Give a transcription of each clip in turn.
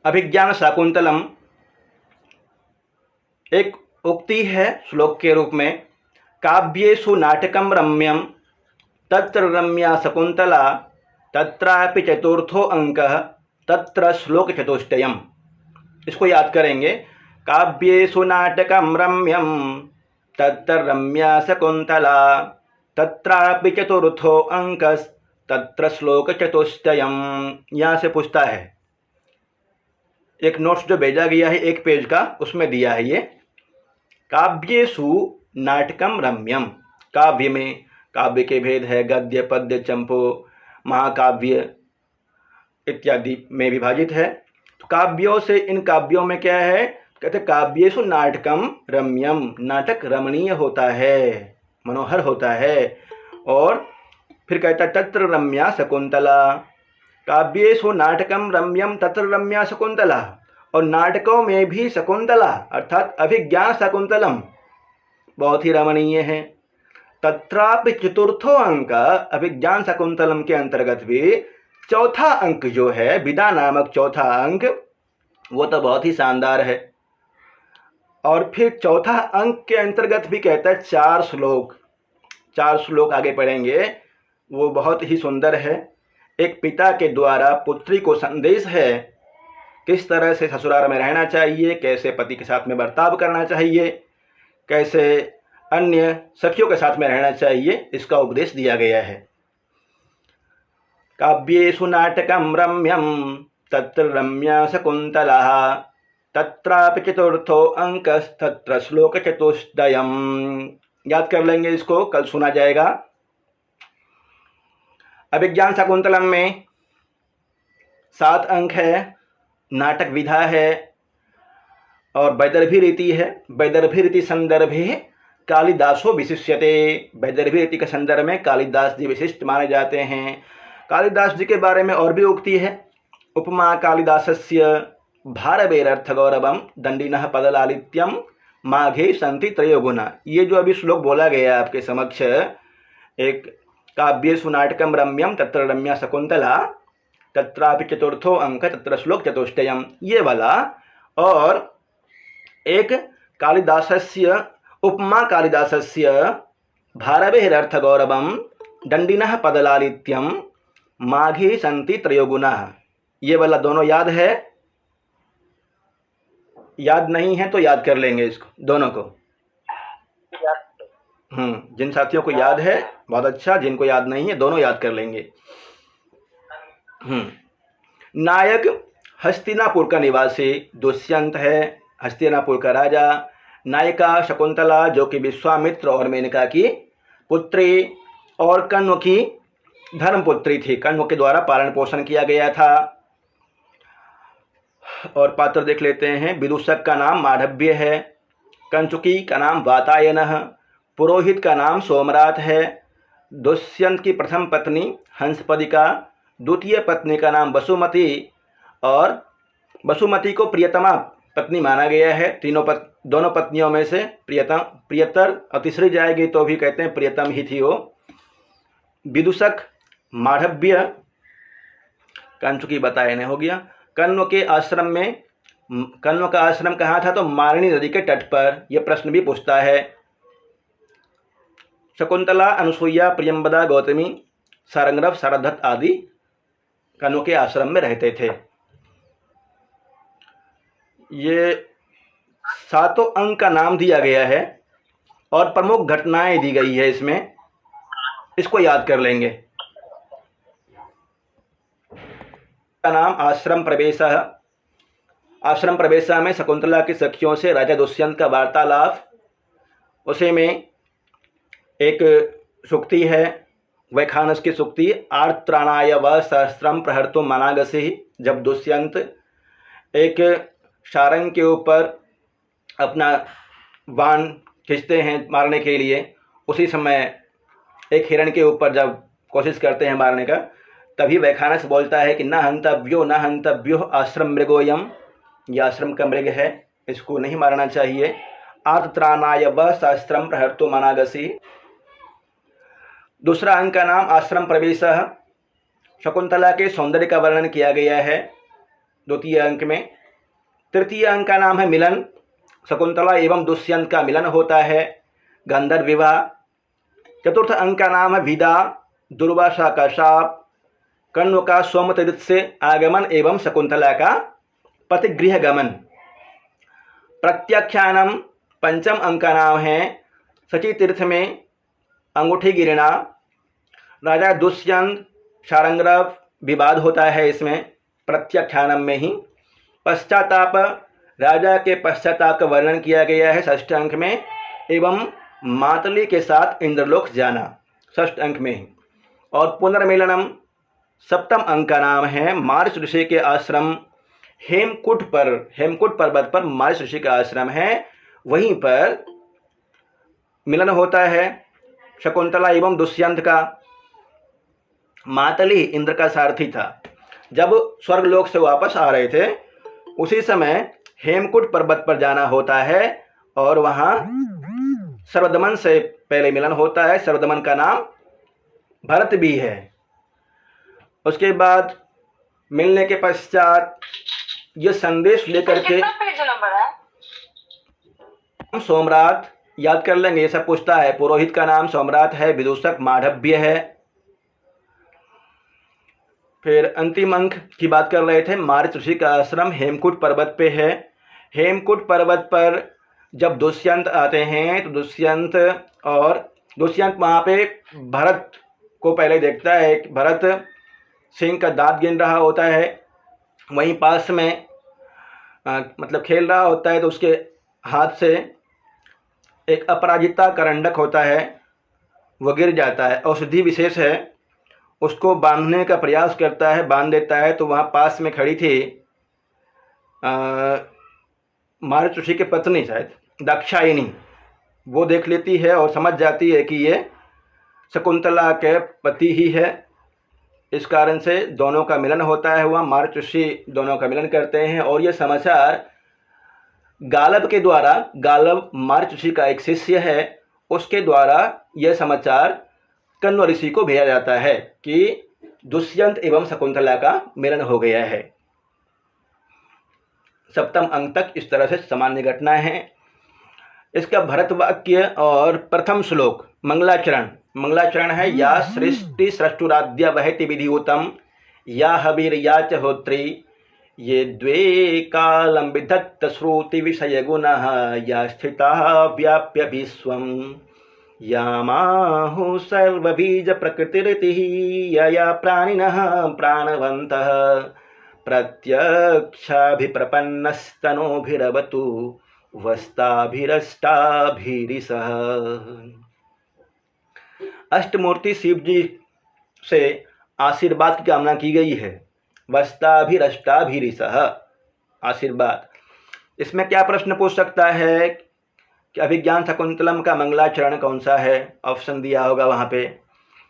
अभिज्ञान शाकुंतलम एक उक्ति है श्लोक के रूप में, काव्येषु नाटकम रम्यम तत्र रम्या शकुंतला तत्रापि चतुर्थो अंकः तत्र श्लोक चतुष्टयम्। इसको याद करेंगे। काव्येषु नाटकम रम्यम तत्र रम्या शकुंतला तत्रापि चतुर्थो अंकः तत्र श्लोक चतुष्टयम्। यहाँ से पूछता है, एक नोट्स जो भेजा गया है 1 पेज का, उसमें दिया है ये, काव्येषु नाटकम रम्यम। काव्य में काव्य के भेद है, गद्य, पद्य, चंपू, महाकाव्य इत्यादि में विभाजित है। तो काव्यों से इन काव्यों में क्या है, कहते काव्येषु नाटकम रम्यम, नाटक रमणीय होता है, मनोहर होता है। और फिर कहता तत्र रम्या शकुंतला, काव्येषु नाटकम रम्यम तत्र रम्या शकुंतला, और नाटकों में भी शकुंतला अर्थात अभिज्ञान शाकुंतलम बहुत ही रमणीय है। तत्रापि चतुर्थो अंक, अभिज्ञान शाकुंतलम के अंतर्गत भी चौथा अंक जो है, विदा नामक चौथा अंक, वो तो बहुत ही शानदार है। और फिर चौथा अंक के अंतर्गत भी कहता है 4 श्लोक आगे पढ़ेंगे, वो बहुत ही सुंदर है। एक पिता के द्वारा पुत्री को संदेश है, किस तरह से ससुराल में रहना चाहिए, कैसे पति के साथ में बर्ताव करना चाहिए, कैसे अन्य सखियों के साथ में रहना चाहिए, इसका उपदेश दिया गया है। काव्येषु नाटकम रम्यम तत्र रम्या शकुंतला तत्रापि चतुर्थो अंकः तत्र श्लोक चतुष्टयम्। याद कर लेंगे इसको, कल सुना जाएगा। अभिज्ञान शाकुंतलम में 7 अंक है, नाटक विधा है और वैदर्भी रीति है। वैदर्भी रीति संदर्भे कालिदासो विशिष्यते, वैदर्भी रीति के संदर्भ में कालिदास जी विशिष्ट माने जाते हैं। कालिदास जी के बारे में और भी उक्ति है, उपमा कालिदासस्य भारवेरर्थ गौरवम दंडिनः पदलालित्यम माघे संति त्रयो गुना। ये जो अभी श्लोक बोला गया आपके समक्ष, एक काव्येषु नाटकम रम्यम तत्र रम्या शकुंतला तत्रापि चतुर्थो अंक तत्र श्लोक चतुष्टयम्, ये वाला। और एक कालिदासस्य उपमा कालिदासस्य भारवेरर्थ गौरवम दंडिनः पदलालित्यम माघे संति त्रयो गुणाः, ये वाला दोनों याद है? याद नहीं है तो याद कर लेंगे इसको, दोनों को। जिन साथियों को याद है बहुत अच्छा, जिनको याद नहीं है दोनों याद कर लेंगे। नायक हस्तिनापुर का निवासी दुष्यंत है, हस्तिनापुर का राजा। नायिका शकुंतला जो कि विश्वामित्र और मेनका की पुत्री और कण्व की धर्मपुत्री थी, कण्व के द्वारा पालन पोषण किया गया था। और पात्र देख लेते हैं। विदूषक का नाम माधव्य है, कंचुकी का नाम वातायनः, पुरोहित का नाम सोमरात है, दुष्यंत की प्रथम पत्नी हंसपदिका, द्वितीय पत्नी का नाम वसुमती, और वसुमती को प्रियतमा पत्नी माना गया है। दोनों पत्नियों में से प्रियतर और तीसरी जाएगी तो भी कहते हैं प्रियतम ही थी वो। विदूषक माधव्य, कंचुकी बतायन हो गया। कण्व के आश्रम में, कण्व का आश्रम कहाँ था, तो मालिनी नदी के तट पर। यह प्रश्न भी पूछता है। शकुंतला, अनुसुईया, प्रियंवदा, गौतमी, सारंगरव, शारदत्त आदि कण्व के आश्रम में रहते थे। ये 7 अंक का नाम दिया गया है और प्रमुख घटनाएं दी गई है इसमें, इसको याद कर लेंगे। का नाम आश्रम प्रवेश। आश्रम प्रवेश में शकुंतला की सखियों से राजा दुष्यंत का वार्तालाप, उसी में एक सूक्ति है वैखानस की सूक्ति, आर्त्राणाय व सहस्त्रम प्रहर्तुम मनागसी। जब दुष्यंत एक सारंग के ऊपर अपना बाण खींचते हैं मारने के लिए, उसी समय एक हिरण के ऊपर जब कोशिश करते हैं मारने का, तभी वैखानस बोलता है कि न हंतव्यो आश्रम मृगोयम, यह आश्रम का मृग है, इसको नहीं मारना चाहिए। आर्त्राणाय व सहस्त्रम प्रहर्तुम मनागसी। दूसरा अंक का नाम आश्रम प्रवेश। शकुंतला के सौंदर्य का वर्णन किया गया है। द्वितीय अंक में। तृतीय अंक का नाम है मिलन। शकुंतला एवं दुष्यंत का मिलन होता है, गंधर्व विवाह। चतुर्थ अंक का नाम है विदा, दुर्वासा का शाप, कण्व का सोमतीर्थ से आगमन एवं शकुंतला का पतिगृह गमन। प्रत्याख्यानम पंचम अंक का नाम है शची तीर्थ में अंगूठी गिरना। राजा दुष्यंत शारंगरव विवाद होता है इसमें प्रत्याख्यानम में ही। पश्चाताप, राजा के पश्चाताप का वर्णन किया गया है षष्ठ अंक में, एवं मातली के साथ इंद्रलोक जाना षष्ठ अंक में ही। और पुनर्मिलनम सप्तम अंक का नाम है मार्च ऋषि के आश्रम हेमकूट पर्वत पर मार्च ऋषि का आश्रम है, वहीं पर मिलन होता है शकुंतला एवं दुष्यंत का। मातली इंद्र का सारथी था। जब स्वर्गलोक से वापस आ रहे थे उसी समय हेमकूट पर्वत पर जाना होता है और वहाँ सर्वदमन से पहले मिलन होता है। सर्वदमन का नाम भरत भी है। उसके बाद मिलने के पश्चात ये संदेश लेकर के सोमरात याद कर लेंगे, ये सब पूछता है। पुरोहित का नाम सोमरात है, विदूषक माधव्य है। फिर अंतिम अंक की बात कर रहे थे, मार्च ऋषि का आश्रम हेमकूट पर्वत पे है। हेमकूट पर्वत पर जब दुष्यंत आते हैं तो दुष्यंत वहाँ पे भरत को पहले देखता है। भरत सिंह का दांत गिन रहा होता है, वहीं पास में मतलब खेल रहा होता है, तो उसके हाथ से एक अपराजिता करंडक होता है, वो गिर जाता है। औषधि विशेष है, उसको बांधने का प्रयास करता है, बांध देता है। तो वहाँ पास में खड़ी थी मारुत ऋषि की पत्नी शायद दाक्षायणी, वो देख लेती है और समझ जाती है कि ये शकुंतला के पति ही है। इस कारण से दोनों का मिलन होता है। वहाँ मारुत ऋषि दोनों का मिलन करते हैं और ये समाचार गालब के द्वारा, गालब मारुत ऋषि का एक शिष्य है, उसके द्वारा यह समाचार कण्व ऋषि को भेजा जाता है कि दुष्यंत एवं शकुंतला का मिलन हो गया है। सप्तम अंक तक इस तरह से सामान्य घटना है। इसका भरत वाक्य और प्रथम श्लोक मंगलाचरण है। या सृष्टि सृष्टुराद्य वहति विधियुतम या हविर या च होत्री ये द्वे कालम विधत्त श्रुति विषय गुणः या स्थिता व्याप्य विश्वम यामाहु सर्वबीज प्रकृतिरिति यया प्राणिनः प्राणवन्तः प्रत्यक्षाभिप्रपन्नस्तनोभिरवतु वस्ताभिरष्टाभिरिसः। अष्टमूर्ति शिव जी से आशीर्वाद की कामना की गई है। वस्ताभिरष्टाभिरिसः आशीर्वाद। इसमें क्या प्रश्न पूछ सकता है कि अभिज्ञान शकुंतलम का मंगलाचरण कौन सा है? ऑप्शन दिया होगा वहाँ पे।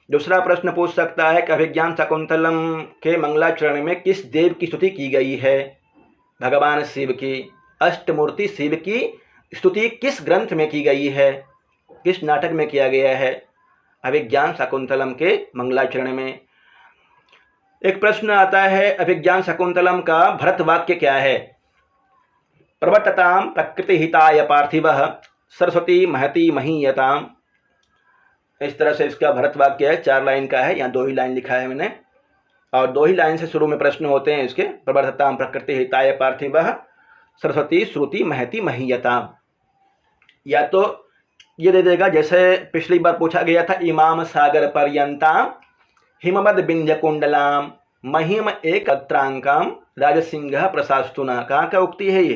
दूसरा प्रश्न पूछ सकता है कि अभिज्ञान शकुंतलम के मंगलाचरण में किस देव की स्तुति की गई है? भगवान शिव की। अष्टमूर्ति शिव की स्तुति किस ग्रंथ में की गई है, किस नाटक में किया गया है? अभिज्ञान शकुंतलम के मंगलाचरण में। एक प्रश्न आता है, अभिज्ञान शकुंतलम का भरत वाक्य क्या है? प्रवर्तताम प्रकृति हिताय पार्थिवः सरस्वती महती महीयताम। इस तरह से इसका भरत वाक्य है। 4 लाइन का है, यहाँ 2 ही लाइन लिखा है मैंने, और 2 ही लाइन से शुरू में प्रश्न होते हैं इसके। प्रवर्तताम प्रकृति हिताय पार्थिवः सरस्वती श्रुति महती महीयताम। या तो ये दे देगा जैसे पिछली बार पूछा गया था, इमाम सागर पर्यंताम हिमवद बिंज कुंडलाम महिम एक अत्रांकाम राजसिंह प्रशास्तुना। कहाँ का उक्ति है ये?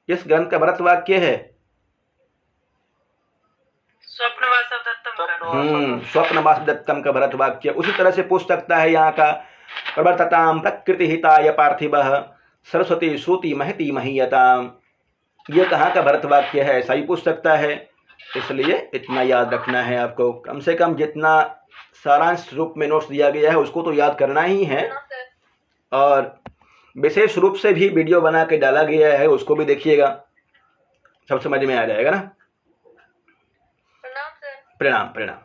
किस ग्रंथ का भरत वाक्य है? स्वप्नवास दत्तम का भरत वाक्य। उसी तरह से पूछ सकता है यहाँ का, प्रवर्तताम प्रकृति हिताय पार्थिवः सरस्वती श्रुति महती महीयताम। ये कहाँ का भरत वाक्य है? ऐसा ही पूछ सकता है। इसलिए इतना याद रखना है आपको। कम से कम जितना सारांश रूप में नोट्स दिया गया है उसको तो याद करना ही है, और विशेष रूप से भी वीडियो बना के डाला गया है, उसको भी देखिएगा, सब समझ में आ जाएगा ना। प्रणाम प्रणाम।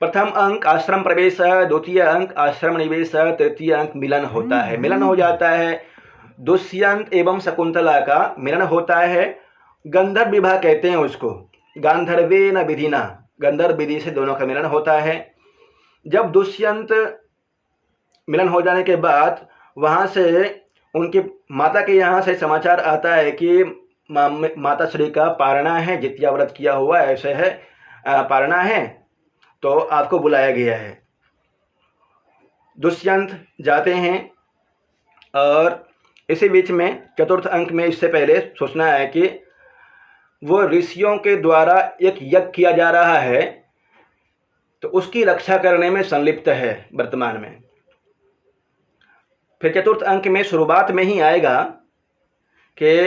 प्रथम अंक आश्रम प्रवेश, द्वितीय अंक आश्रम निवेश, तृतीय अंक मिलन होता है। मिलन हो जाता है, दुष्यंत एवं शकुंतला का मिलन होता है। गंधर्व विवाह कहते हैं उसको, गांधर्वेन विधिना, गंधर्व विधि से दोनों का मिलन होता है। जब दुष्यंत मिलन हो जाने के बाद वहाँ से उनकी माता के यहाँ से समाचार आता है कि माता श्री का पारणा है, जितिया व्रत किया हुआ ऐसे है, पारणा है, तो आपको बुलाया गया है। दुष्यंत जाते हैं और इसी बीच में चतुर्थ अंक में इससे पहले सोचना है कि वो ऋषियों के द्वारा एक यज्ञ किया जा रहा है, तो उसकी रक्षा करने में संलिप्त है वर्तमान में। फिर चतुर्थ अंक में शुरुआत में ही आएगा कि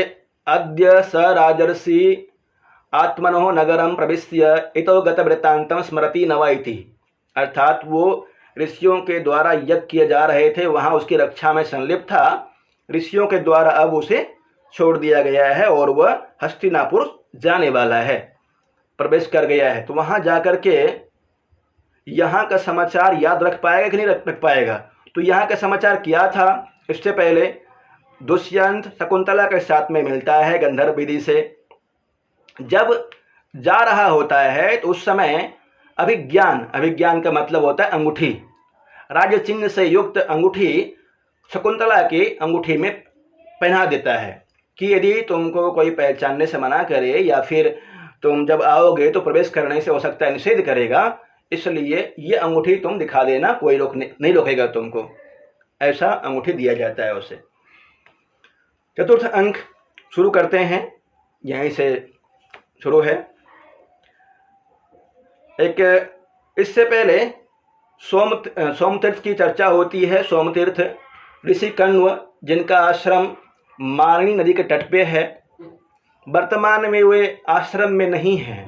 अद्य स राजर्षि आत्मनो नगरम प्रविश्य इतो गत वृत्तांतम स्मरति नव इति, अर्थात वो ऋषियों के द्वारा यज्ञ किए जा रहे थे, वहाँ उसकी रक्षा में संलिप्त था। ऋषियों के द्वारा अब उसे छोड़ दिया गया है और वह हस्तिनापुर जाने वाला है, प्रवेश कर गया है। तो वहाँ जाकर के यहाँ का समाचार याद रख पाएगा कि नहीं रख पाएगा। तो यहाँ का समाचार क्या था, इससे पहले दुष्यंत शकुंतला के साथ में मिलता है गंधर्व विधि से। जब जा रहा होता है तो उस समय अभिज्ञान का मतलब होता है अंगूठी, राज्य चिन्ह से युक्त अंगूठी शकुंतला की अंगूठी में पहना देता है कि यदि तुमको कोई पहचानने से मना करे या फिर तुम जब आओगे तो प्रवेश करने से हो सकता है निषेध करेगा, इसलिए ये अंगूठी तुम दिखा देना, कोई नहीं रोकेगा तुमको, ऐसा अंगूठी दिया जाता है उसे। चतुर्थ अंक शुरू करते हैं, यहीं से शुरू है। एक इससे पहले सोमतीर्थ की चर्चा होती है। सोमतीर्थ ऋषि कण्व, जिनका आश्रम मारणी नदी के तट पे है, वर्तमान में वे आश्रम में नहीं हैं,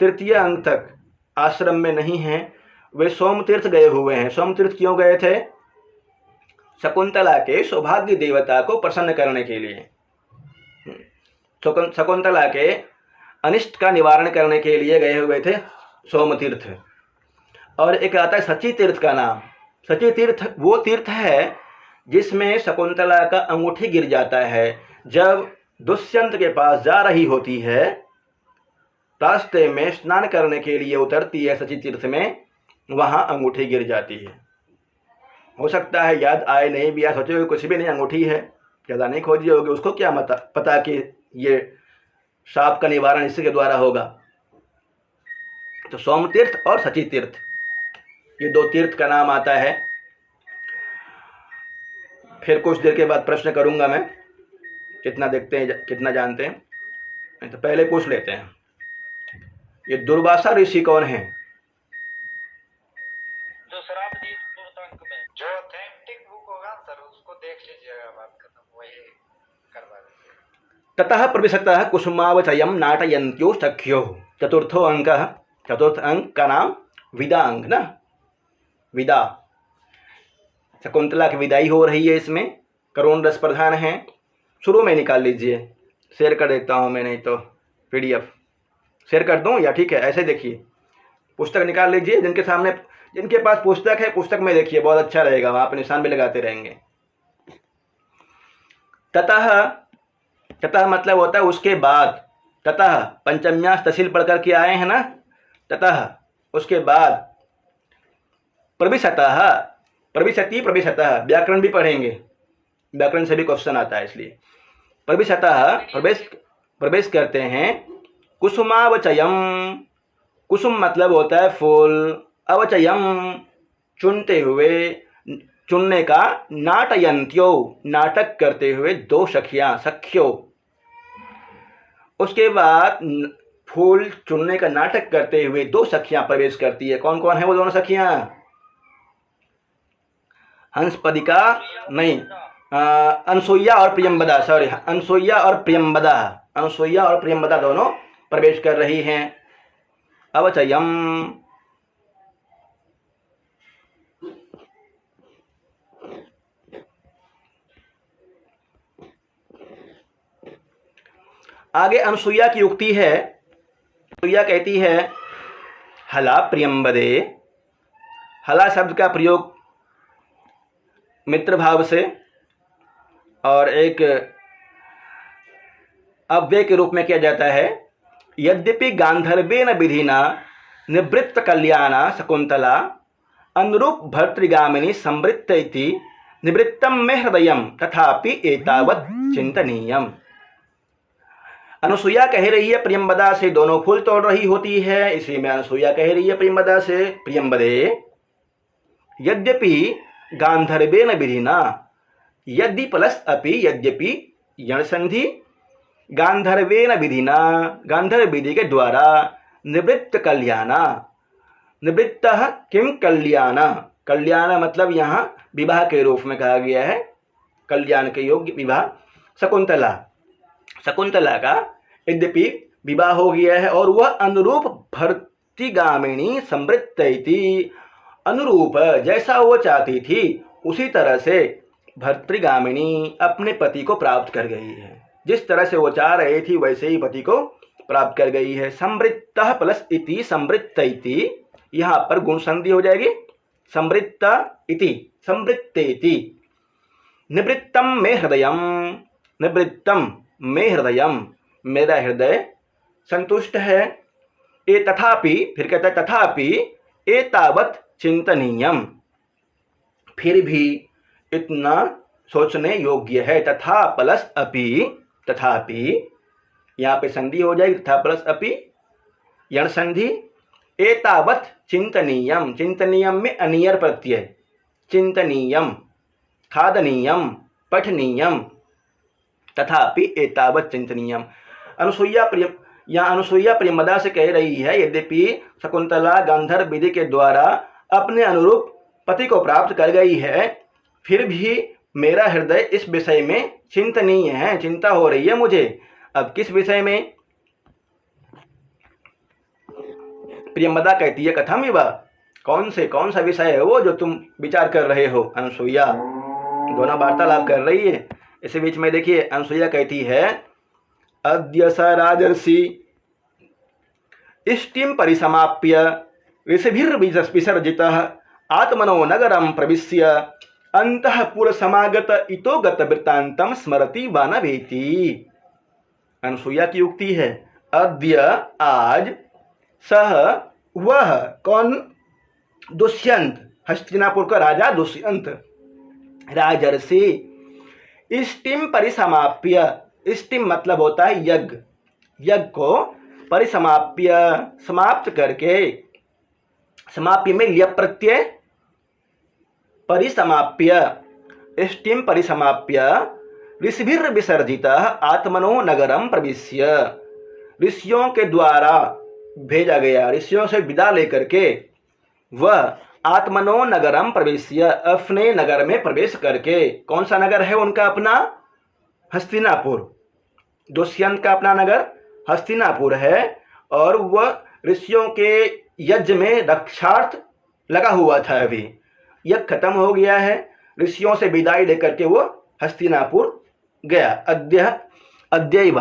तृतीय अंक तक आश्रम में नहीं हैं, वे सोमतीर्थ गए हुए हैं। सोमतीर्थ क्यों गए थे? शकुंतला के सौभाग्य देवता को प्रसन्न करने के लिए, शकुंतला के अनिष्ट का निवारण करने के लिए गए हुए थे सोमतीर्थ। और एक आता है सची तीर्थ का नाम। सची तीर्थ वो तीर्थ है जिसमें शकुंतला का अंगूठी गिर जाता है। जब दुष्यंत के पास जा रही होती है, रास्ते में स्नान करने के लिए उतरती है सची तीर्थ में, वहाँ अंगूठी गिर जाती है। हो सकता है याद आए नहीं भी, या सोचे कुछ भी नहीं, अंगूठी है, ज़्यादा नहीं खोजी होगी, उसको क्या पता कि ये शाप का निवारण इसी के द्वारा होगा। तो सोमतीर्थ और सची तीर्थ, ये दो तीर्थ का नाम आता है। फिर कुछ देर के बाद प्रश्न करूंगा मैं, कितना देखते हैं कितना जानते हैं। नहीं तो पहले पूछ लेते हैं, ये दुर्वासा ऋषि कौन है? जो शराब दी अंक में जो ऑथेंटिक बुक होगा सर, उसको देख लीजिएगा, बात खत्म, वही करवा देंगे। ततः प्रविशतः कुसुमावचयम नाटयन्त्यो सख्यो। चतुर्थो अंक, चतुर्थ अंक का नाम विदा अंक ना, विदा, शकुंतला की विदाई हो रही है, इसमें करुण रस प्रधान है। शुरू में निकाल लीजिए, शेयर कर देता हूँ मैं, नहीं तो PDF शेयर कर दूँ, या ठीक है ऐसे देखिए, पुस्तक निकाल लीजिए। जिनके पास पुस्तक है, पुस्तक में देखिए, बहुत अच्छा रहेगा, वहाँ पर निशान भी लगाते रहेंगे। ततः मतलब होता है उसके बाद, ततः पंचम्या तहसील पढ़ करके आए हैं ना, ततः उसके बाद, प्रविशतः, प्रविशति प्रविशतः, व्याकरण भी पढ़ेंगे, व्याकरण से भी क्वेश्चन आता है, इसलिए प्रविशतः प्रवेश करते हैं। कुसुमावचयम, कुसुम मतलब होता है फूल, अवचयम चुनते हुए, चुनने का, नाटयंत्यो नाटक करते हुए, दो सखियां, सख्यो। उसके बाद फूल चुनने का नाटक करते हुए दो सखियां प्रवेश करती है। कौन कौन है वो दोनों सखियां? हंसपदिका नहीं, अनसुईया और प्रियंवदा, सॉरी, अनसुईया और प्रियंवदा, अनसुईया और प्रियंवदा दोनों प्रवेश कर रही हैं। अवचयम, आगे अनसुईया की उक्ति है। अनसुईया कहती है, हला प्रियंवदे हला शब्द का प्रयोग मित्र भाव से और एक अव्यय के रूप में किया जाता है। यद्यपि गांधर्वेन विधिना निवृत्त कल्याणा शकुंतला अनुरूप भर्तृगामिनी संवृत्त इति निवृत्तम में हृदयम तथापि एतावत् चिंतनीयम। अनुसुईया कह रही है प्रियंवदा से, दोनों फूल तोड़ रही होती है, इसी में अनुसुईया कह रही है प्रियंवदा से, प्रियंवदे यद्यपि गांधर्वेन विधिना, यद्य प्लस अपि, यद्यपि यण संधि, गांधर्वेन विधिना, गांधर्व विधि के द्वारा, निवृत्त कल्याणा, निवृत्त किम कल्याण, कल्याण मतलब यहाँ विवाह के रूप में कहा गया है, कल्याण के योग्य विवाह, शकुंतला, शकुंतला का यद्यपि विवाह हो गया है और वह अनुरूप भर्तृगामिनी संवृत्त इति, अनुरूप जैसा वो चाहती थी उसी तरह से भर्तृगामिनी अपने पति को प्राप्त कर गई है, जिस तरह से वो चाह रही थी वैसे ही पति को प्राप्त कर गई है। संवृत्त प्लस इति संवृत्त इति, यहाँ पर गुण संधि हो जाएगी, संवृत्त इति संवृत्तेति। निवृत्तम में हृदयम, निवृत्तम में हृदयम, मेरा हृदय संतुष्ट है। ए तथापि, फिर कहता है तथापि एतावत् चिंतनीयम, फिर भी इतना सोचने योग्य है। तथा प्लस अपि, तथापि यहाँ पे संधि हो जाएगी, तथा प्लस अपि यण संधि। एतावत् चिंतनीयम, चिंतनीयम में अनियर प्रत्यय, चिंतनीयम, खादनीयम, पठनीयम, तथापि एतावत् चिंतनीयम। अनुसुईया यहाँ अनुसुईया प्रियंवदा से कह रही है यद्यपि शकुंतला गांधर्व विधि के द्वारा अपने अनुरूप पति को प्राप्त कर गई है, फिर भी मेरा हृदय इस विषय में चिंतनीय है, चिंता हो रही है मुझे। अब किस विषय में? प्रियंवदा कहती है कथम इव, कौन सा विषय है वो जो तुम विचार कर रहे हो? अनुसुईया दोनों वार्तालाप कर रही है। इसी बीच में देखिए अनुसुईया कहती है अद्य स राजर्षि इष्टिम परिसमाप्य ऋषिभिर्विसर्जितः आत्मनो नगरं प्रविश्य अंतःपुर समागत इतो गत वृत्तांतम स्मरति वा न वेति। अनुसुईया की युक्ति है अद्य आज, सह वह, कौन? दुष्यंत, हस्तिनापुर का राजा दुष्यंत, राजर्षि इष्टिम परिसमाप्य, इष्टिम मतलब होता है यज्ञ, यज्ञ को परिसमाप्य समाप्त करके, समाप्य में लिय प्रत्यय, परिसमाप्य, इष्टिम परिसमाप्य ऋषिभिर विसर्जितः आत्मनो नगरम प्रविश्य, ऋषियों के द्वारा भेजा गया, ऋषियों से विदा लेकर के वह आत्मनो नगरम प्रविश्य, अपने नगर में प्रवेश करके, कौन सा नगर है उनका? अपना हस्तिनापुर। दुष्यंत का अपना नगर हस्तिनापुर है और वह ऋषियों के यज्ञ में रक्षार्थ लगा हुआ था। अभी यज्ञ खत्म हो गया है, ऋषियों से विदाई लेकर के वो हस्तिनापुर गया। अद्यैव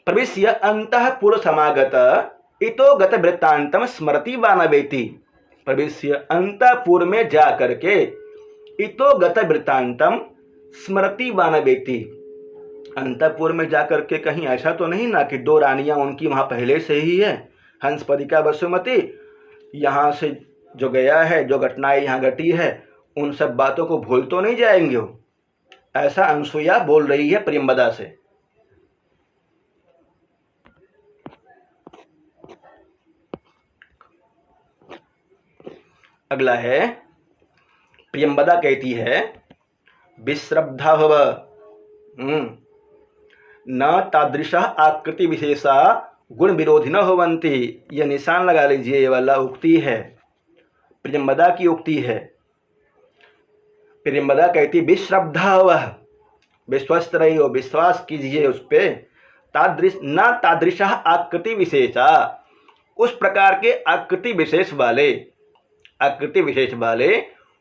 प्रविश्य अंतःपुर समागत इतो गत वृत्तांतम स्मरति वा न वेति। प्रविश्य अंतःपुर में जा करके इतो गत वृत्तांतम स्मरति वा न वेति। अंतःपुर में जा करके कहीं ऐसा तो नहीं ना कि दो रानियां उनकी वहां पहले से ही है, हंसपदिका वसुमती, यहाँ से जो गया है, जो घटनाएं यहाँ घटी है, उन सब बातों को भूल तो नहीं जाएंगे वो। ऐसा अनुसुईया बोल रही है प्रियंवदा से। अगला है प्रियंवदा कहती है विश्रब्धा भव न तादृशः आकृति विशेषा गुण विरोधी न होवन्ति। यह निशान लगा लीजिए, ये वाला उक्ति है, प्रियंवदा की उक्ति है। प्रियंवदा कहती विश्रब्धा वह, विश्वस्त रही हो, विश्वास कीजिए उस पर। न तादृशः आकृति विशेषा, उस प्रकार के आकृति विशेष वाले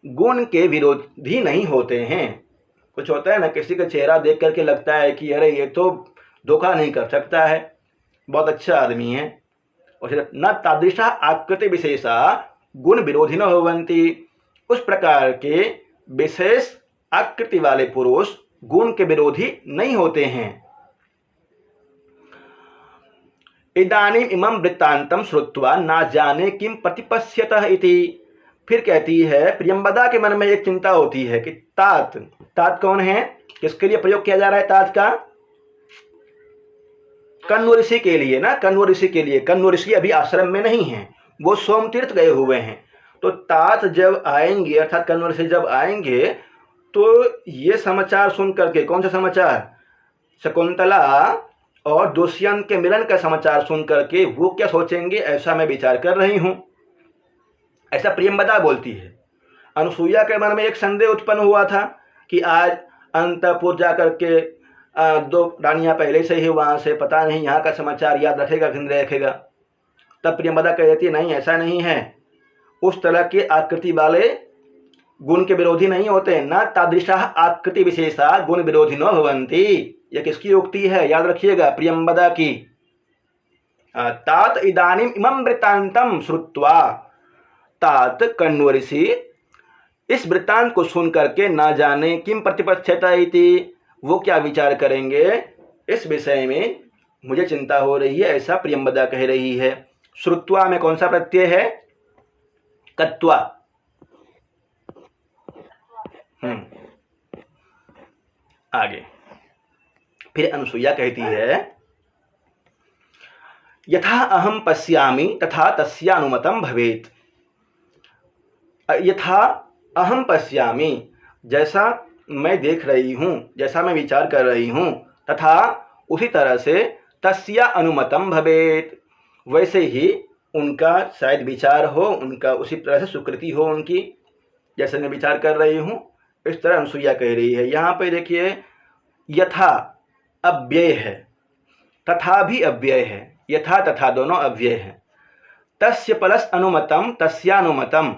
गुण के विरोधी नहीं होते हैं। कुछ होता है ना, किसी का चेहरा देख करके लगता है कि अरे ये तो धोखा नहीं कर सकता है, बहुत अच्छा आदमी है। और न तादृशा आकृति विशेषा गुण विरोधी न होवन्ति, उस प्रकार के विशेष आकृति वाले पुरुष गुण के विरोधी नहीं होते हैं। इदानीम इमं वृत्तांतम श्रुत्वा ना जाने किम प्रतिपश्यतः इति। फिर कहती है, प्रियंवदा के मन में एक चिंता होती है कि तात, तात कौन है, किसके लिए प्रयोग किया जा रहा है तात का? कण्व ऋषि के लिए ना, कण्व ऋषि के लिए। कण्व ऋषि अभी आश्रम में नहीं है, वो सोमतीर्थ गए हुए हैं। तो तात जब आएंगे, अर्थात कण्व ऋषि जब आएंगे, तो ये समाचार सुन करके, कौन सा समाचार, शकुंतला और दुष्यंत के मिलन का समाचार सुन करके वो क्या सोचेंगे, ऐसा मैं विचार कर रही हूं। ऐसा प्रियंवदा बोलती है। अनुसुईया के मन में एक संदेह उत्पन्न हुआ था कि आज अंतपुर जा करके दो रानियां पहले से ही वहां से, पता नहीं यहाँ का समाचार याद रखेगा कि नहीं रखेगा। तब प्रियंवदा कह देती, नहीं ऐसा नहीं है, उस तरह के आकृति वाले गुण के विरोधी नहीं होते। न तादृशा आकृति विशेषा गुण विरोधी न भवंती। यह किसकी उक्ति है, याद रखिएगा, प्रियंवदा की। तात इदानीम इमं वृत्तांतम श्रुत्वा, तात कण्व ऋषि इस वृत्तांत को सुन करके ना जाने किम प्रतिपक्षता इति, वो क्या विचार करेंगे इस विषय में मुझे चिंता हो रही है, ऐसा प्रियंवदा कह रही है। श्रुत्वा में कौन सा प्रत्यय है, कत्वा। आगे फिर अनुसुईया कहती है, यथा अहम पश्यामि तथा तस्यानुमतम भवेत्। यथा अहम पश्यामि, जैसा मैं देख रही हूँ, जैसा मैं विचार कर रही हूँ, तथा उसी तरह से तस्या अनुमतम भवेत्, वैसे ही उनका शायद विचार हो, उनका उसी तरह से स्वीकृति हो उनकी, जैसे मैं विचार कर रही हूँ, इस तरह अनुसुईया कह रही है। यहाँ पे देखिए, यथा अव्यय है, तथा भी अव्यय है, यथा तथा दोनों अव्यय है। तस्य प्लस अनुमतम तस्यानुमतम,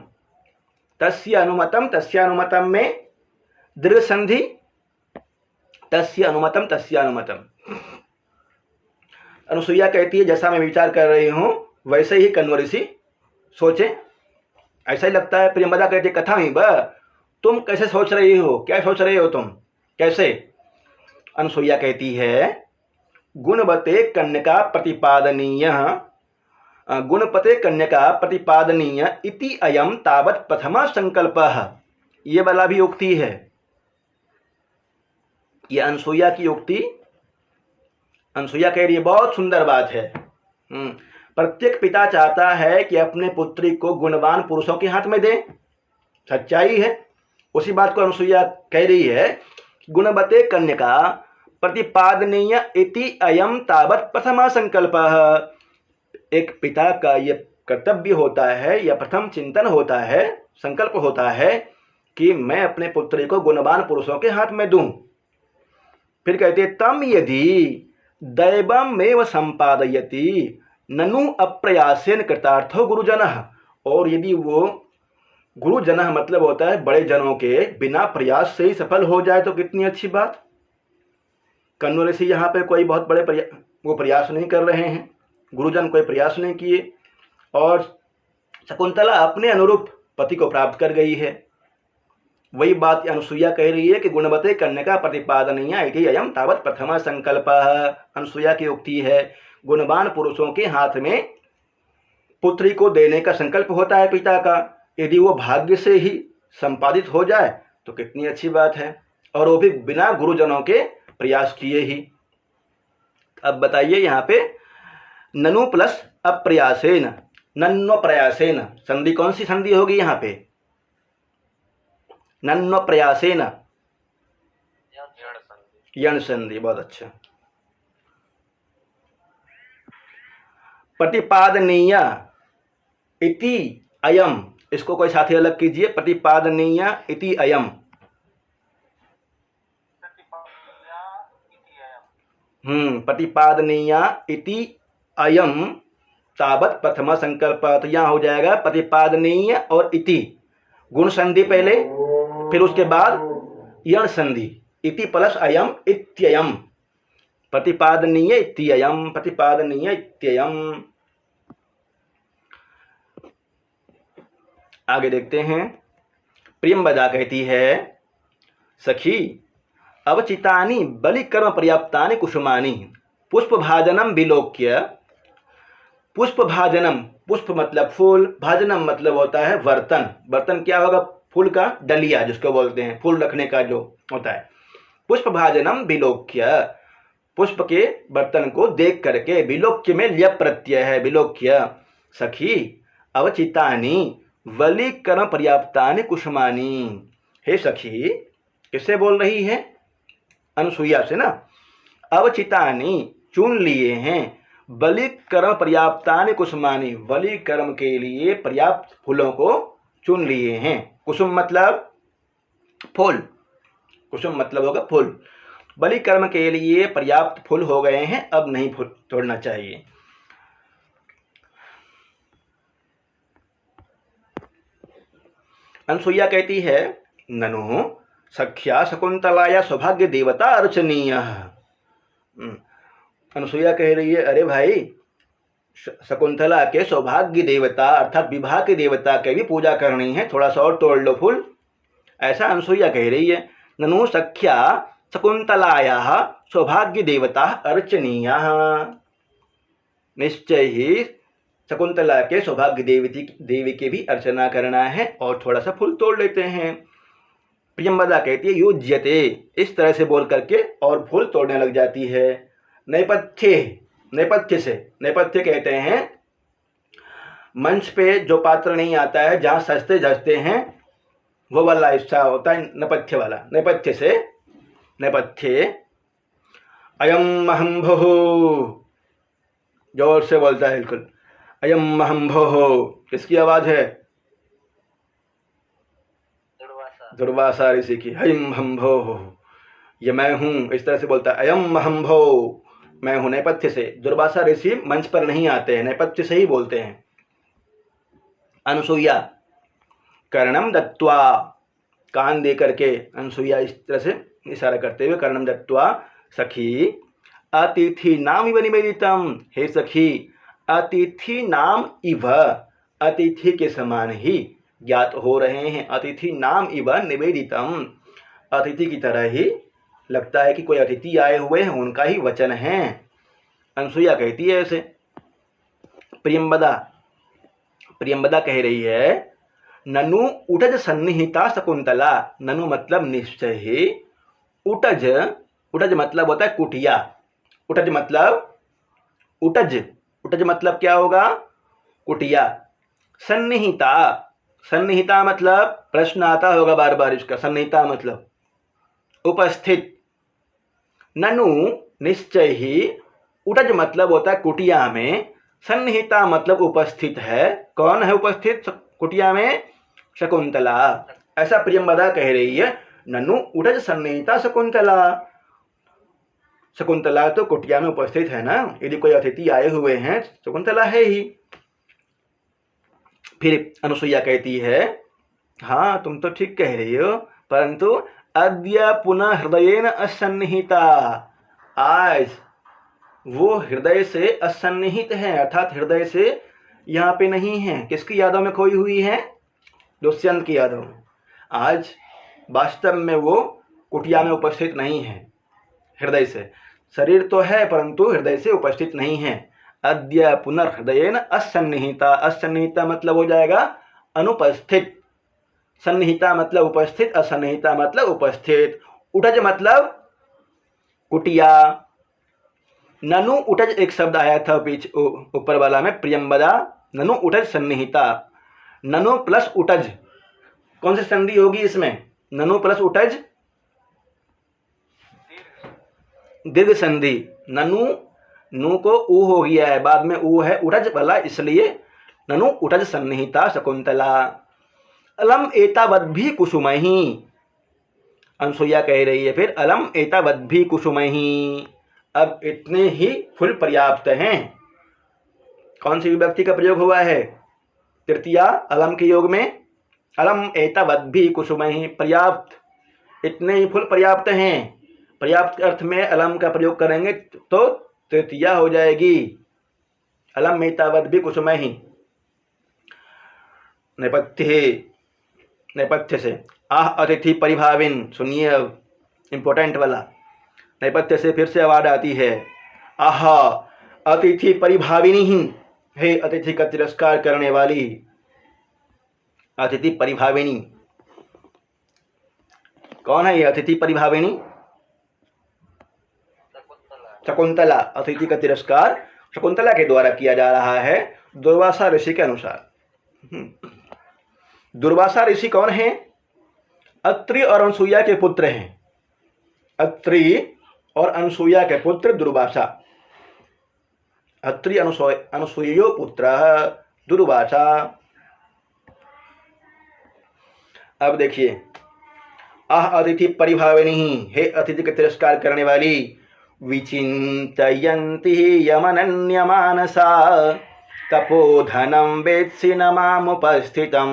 तस्य अनुमतम तस्यानुमतम में दीर्घ संधि, तस्य अनुमतम तस्यानुमतम। अनुसुईया कहती है, जैसा मैं विचार कर रही हूँ वैसे ही कण्व ऋषि सोचे, ऐसा ही लगता है। प्रियंवदा कहती है, कथामि ब, तुम कैसे सोच रही हो, क्या सोच रही हो तुम, कैसे? अनुसुईया कहती है, गुणवते कन्यका प्रतिपादनीय, गुणपते कन्यका प्रतिपादनीय इति अयम तावत प्रथमा संकल्पः। ये वाला भी उक्ति है, ये अनुसुईया की उक्ति। अनुसुईया कह रही है, बहुत सुंदर बात है। प्रत्येक पिता चाहता है कि अपने पुत्री को गुणवान पुरुषों के हाथ में दे, सच्चाई है। उसी बात को अनुसुईया कह रही है, गुणवते कन्यका प्रतिपादनीय इति अयम तावत प्रथमा संकल्पः। एक पिता का यह कर्तव्य होता है, या प्रथम चिंतन होता है, संकल्प होता है कि मैं अपने पुत्री को गुणवान पुरुषों के हाथ में दूं। फिर कहते, तम यदि दैवमेव संपादयति ननु अप्रयासेन कृतार्थो गुरुजनः। और यदि वो गुरुजनः मतलब होता है बड़े जनों के, बिना प्रयास से ही सफल हो जाए तो कितनी अच्छी बात। कण्व ऋषि यहाँ पे कोई बहुत बड़े वो प्रयास नहीं कर रहे हैं, गुरुजन कोई प्रयास नहीं किए, और शकुंतला अपने अनुरूप पति को प्राप्त कर गई है। वही बात अनुसुईया कह रही है कि गुणवते कन्यका प्रतिपादनीय इति अयम तावत प्रथमा संकल्पः। अनुसुईया की उक्ति है, गुणवान पुरुषों के हाथ में पुत्री को देने का संकल्प होता है पिता का, यदि वो भाग्य से ही संपादित हो जाए तो कितनी अच्छी बात है, और वो भी बिना गुरुजनों के प्रयास किए ही। अब बताइए यहाँ पे ननु प्लस अप्रयासेन, नन्व प्रयासेन, संधि कौन सी संधि होगी यहाँ पे? नन्व प्रयासेन, यण संधि, बहुत अच्छा। प्रतिपादनीय इति अयम, इसको कोई साथी अलग कीजिए, प्रतिपादनीय इति अयम। प्रतिपादनीय इति अयम तावत प्रथमा संकल्प। तो यहाँ हो जाएगा प्रतिपादनीय और इति, गुण संधि पहले, फिर उसके बाद यण संधि, इति प्लस अयम इत्ययम, प्रतिपादनीय इत्ययम, प्रतिपादनीय इत्ययम। आगे देखते हैं, प्रियंवदा कहती है, सखी अवचितानि बलिकर्म पर्याप्तानि कुसुमानि पुष्पभाजनम विलोक्य। पुष्पभाजनम, पुष्प मतलब फूल, भाजनम मतलब होता है बर्तन। बर्तन क्या होगा? फूल का डलिया जिसको बोलते हैं, फूल रखने का जो होता है। पुष्पभाजनम विलोक्य, पुष्प के बर्तन को देख करके, विलोक्य में ल्यप प्रत्यय है, विलोक्य। सखी अवचितानि बलिकर्म पर्याप्तानि कुसुमानि। हे सखी, किससे बोल रही है? अनुसुईया से ना। अवचितानि चुन लिए हैं, बलिकर्म पर्याप्तानि कुसुमानि, बलिकर्म के लिए पर्याप्त फूलों को चुन लिए हैं। कुसुम मतलब फूल, कुसुम मतलब होगा फूल। बलिकर्म के लिए पर्याप्त फूल हो गए हैं, अब नहीं फूल तोड़ना चाहिए। अनुसुईया कहती है, ननु सख्या शकुंतलाया सौभाग्य देवता अर्चनीय। अनुसुईया कह रही है, अरे भाई, शकुंतला के सौभाग्य देवता अर्थात विवाह के देवता के भी पूजा करनी है, थोड़ा सा और तोड़ लो फूल, ऐसा अनुसुईया कह रही है। ननु सख्या शकुंतलाया सौभाग्य देवता अर्चनीय। निश्चय ही शकुंतला के सौभाग्य देवी की भी अर्चना करना है, और थोड़ा सा फूल तोड़ लेते हैं। प्रियंवदा कहती है, युज्यते, इस तरह से बोल करके और फूल तोड़ने लग जाती है। नेपथ्य, नेपथ्य से, नेपथ्य कहते हैं मंच पे जो पात्र नहीं आता है, जहाँ सजते जजते हैं, वो वाला हिस्सा होता है नेपथ्य वाला। नेपथ्य से, नेपथ्य। अयम अहम्भुः, जोर से बोलता है बिल्कुल, अयम अहम्भुः। किसकी आवाज है? दुर्वासा ऋषि की। अयम अहम्भुः, ये मैं हूँ, इस तरह से बोलता है। अयम अहम्भुः, मैं हूँ, नेपथ्य से। दुर्वासा ऋषि मंच पर नहीं आते हैं, नेपथ्य से ही बोलते हैं। अनुसुईया कर्णम दत्वा, कान दे करके अनुसुईया इस तरह से इशारा करते हुए, कर्णम दत्वा सखी अतिथि नाम इव निवेदितम। हे सखी, अतिथि नाम इव, अतिथि के समान ही ज्ञात हो रहे हैं। अतिथि नाम इव निवेदितम, अतिथि की तरह ही लगता है कि कोई अतिथि आए हुए हैं, उनका ही वचन है। अनुसुईया कहती है ऐसे। प्रियंवदा, प्रियंवदा कह रही है, ननु उटज सन्निहिता शकुंतला। ननु मतलब निश्चय ही, उटज, उटज मतलब होता है कुटिया। उटज मतलब, उटज, उटज मतलब क्या होगा? कुटिया। सन्निहिता, सन्निहिता मतलब प्रश्न आता होगा बार बार इसका, सन्निहिता मतलब उपस्थित। ननु निश्चय ही, उटज मतलब होता है कुटिया में, सन्निहिता मतलब उपस्थित है। कौन है उपस्थित कुटिया में? शकुंतला। ऐसा प्रियंवदा कह रही है, ननु उटज सन्निहिता शकुंतला। शकुंतला तो कुटिया में उपस्थित है ना, यदि कोई अतिथि आए हुए हैं, शकुंतला है ही। फिर अनुसुईया कहती है, हाँ तुम तो ठीक कह रही हो, परंतु अद्य पुनः हृदयेन असन्निहिता। आज वो हृदय से असन्निहित है, अर्थात हृदय से यहाँ पे नहीं है। किसकी यादों में खोई हुई है? दुष्यंत की यादों में। आज वास्तव में वो कुटिया में उपस्थित नहीं है, हृदय से। शरीर तो है परंतु हृदय से उपस्थित नहीं है। अद्य पुनर्हृदयेन असन्निहिता, असन्निहिता मतलब हो जाएगा अनुपस्थित। सन्निहिता मतलब उपस्थित, असन्निहिता मतलब उपस्थित। उटज मतलब कुटिया। ननु उटज एक शब्द आया था पीछे ऊपर वाला में, प्रियंवदा ननु उटज सन्निहिता। ननु प्लस उटज, कौन सी संधि होगी इसमें? ननु प्लस उटज दीर्घ संधि। ननु, नु को ऊ हो गया है, बाद में ऊ है उटज वाला, इसलिए ननु उटज सन्निहिता शकुंतला। अलम एतावद्भि कुसुमहि, अनुसुईया कह रही है फिर, अलम एतावद्भि कुसुमहि, अब इतने ही फूल पर्याप्त हैं। कौन सी विभक्ति का प्रयोग हुआ है? तृतीया अलम के योग में। अलम एतावद्भि कुसुमहि, पर्याप्त, इतने ही फूल पर्याप्त हैं। पर्याप्त अर्थ में अलम का प्रयोग करेंगे तो तृतीया हो जाएगी। अलम एतावद्भि कुसुमहि। नेपथ्य, नेपथ्य से आह अतिथि परिभाविन, सुनिए इम्पोर्टेंट वाला। नेपथ्य से फिर से आवाज आती है, आह अतिथि परिभाविनी ही, हे अतिथि का तिरस्कार करने वाली। अतिथि परिभाविनी कौन है? ये अतिथि परिभाविनी शकुंतला। अतिथि का तिरस्कार शकुंतला के द्वारा किया जा रहा है दुर्वासा ऋषि के अनुसार। दुर्वासा ऋषि कौन है? अत्रि और अनसुईया के पुत्र हैं। अत्रि और अनसुईया के पुत्र दुर्वासा। अत्रि अनसुयो पुत्र दुर्वासा। अब देखिए, आह अतिथि परिभाविनी, हे अतिथि का तिरस्कार करने वाली। विचिन्तयन्ति यमनन्यमानसा तपोधनं वेत्सि न मामुपस्थितं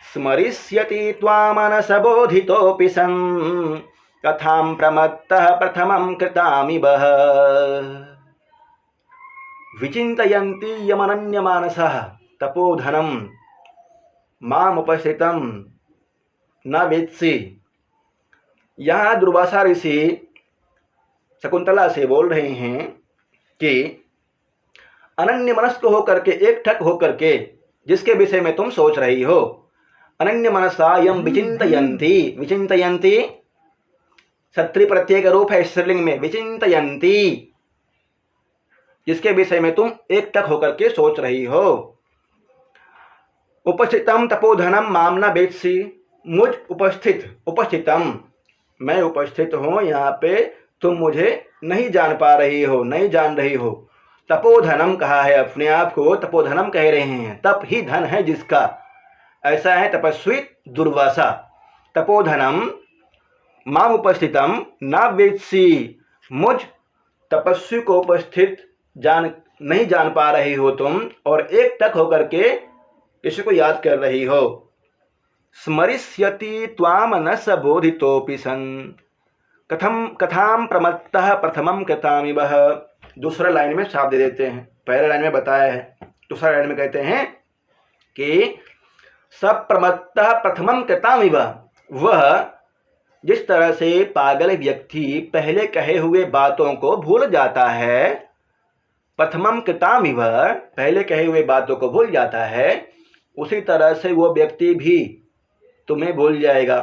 स्मरिष्यति त्वामनसबोधितोऽपि सन् कथां प्रमत्तः प्रथमं कृतामिवः। विचिन्तयन्ति यमनन्यमानसः तपोधनं मामुपस्थितं न वेत्सि। यहाँ दुर्वासा ऋषि शकुंतला से बोल रहे हैं कि अनन्य मनस्क होकर के, एक ठक होकर के, जिसके विषय में तुम सोच रही हो। अनन्य मनसा यम विचिन्तयन्ति। विचिन्तयन्ति सत्री प्रत्यय का रूप है स्त्रीलिंग में। विचिन्तयन्ति, जिसके विषय में तुम एक टक होकर के सोच रही हो। उपस्थितम तपोधनम मामना वेत्सि, मुझ उपस्थित, उपस्थितम मैं उपस्थित हूँ यहाँ पे, तुम मुझे नहीं जान पा रही हो, नहीं जान रही हो। तपोधनम कहा है, अपने आप को तपोधनम कह रहे हैं। तप ही धन है जिसका, ऐसा है तपस्वी दुर्वासा। तपोधनम माम उपस्थितम न वेत्सि, मुझ तपस्वी को उपस्थित नहीं जान पा रही हो तुम, और एक टक होकर के किसी को याद कर रही हो। स्मरिष्यति त्वाम न सबोधितोऽपि सन् कथां प्रमत्तः प्रथमं कृतामिवः। दूसरा लाइन में साफ दे देते हैं, पहले लाइन में बताया है, दूसरा लाइन में कहते हैं कि सब प्रमत्तः प्रथमं कृतामिव। वह जिस तरह से पागल व्यक्ति पहले कहे हुए बातों को भूल जाता है, प्रथमं कृतामिव पहले कहे हुए बातों को भूल जाता है, उसी तरह से वो व्यक्ति भी तुम्हें भूल जाएगा।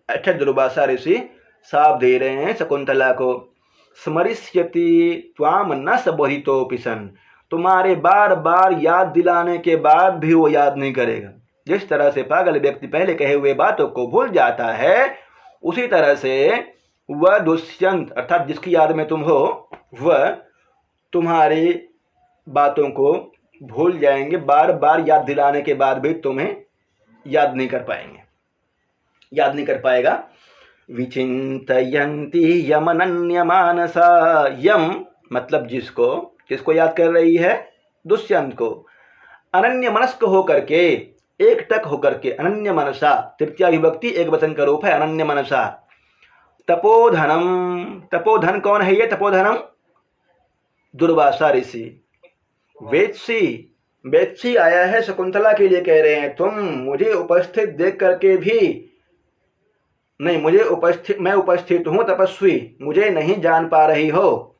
अच्छा, दुर्वासा ऋषि साफ दे रहे हैं शकुंतला को। स्मरिष्यति त्वाम न सबोधितोऽपि सन्, तुम्हारे बार बार याद दिलाने के बाद भी वो याद नहीं करेगा। जिस तरह से पागल व्यक्ति पहले कहे हुए बातों को भूल जाता है, उसी तरह से वह दुष्यंत अर्थात जिसकी याद में तुम हो, वह तुम्हारी बातों को भूल जाएंगे। बार बार याद दिलाने के बाद भी तुम्हें याद नहीं कर पाएंगे, याद नहीं कर पाएगा। विचिन्तयन्ति यमनन्यमानसा, यम मतलब जिसको याद कर रही है, दुष्यंत को। अनन्य मनस्क होकर के, एक टक होकर के, अनन्य मनसा तृतीया विभक्ति एक वचन का रूप है अनन्य मनसा। तपोधनम, तपोधन कौन है? ये तपोधनम दुर्वासा ऋषि। वेत्सि, वेत्सि आया है शकुंतला के लिए, कह रहे हैं तुम मुझे उपस्थित देख करके भी नहीं, मैं उपस्थित हूँ तपस्वी, मुझे नहीं जान पा रही हो।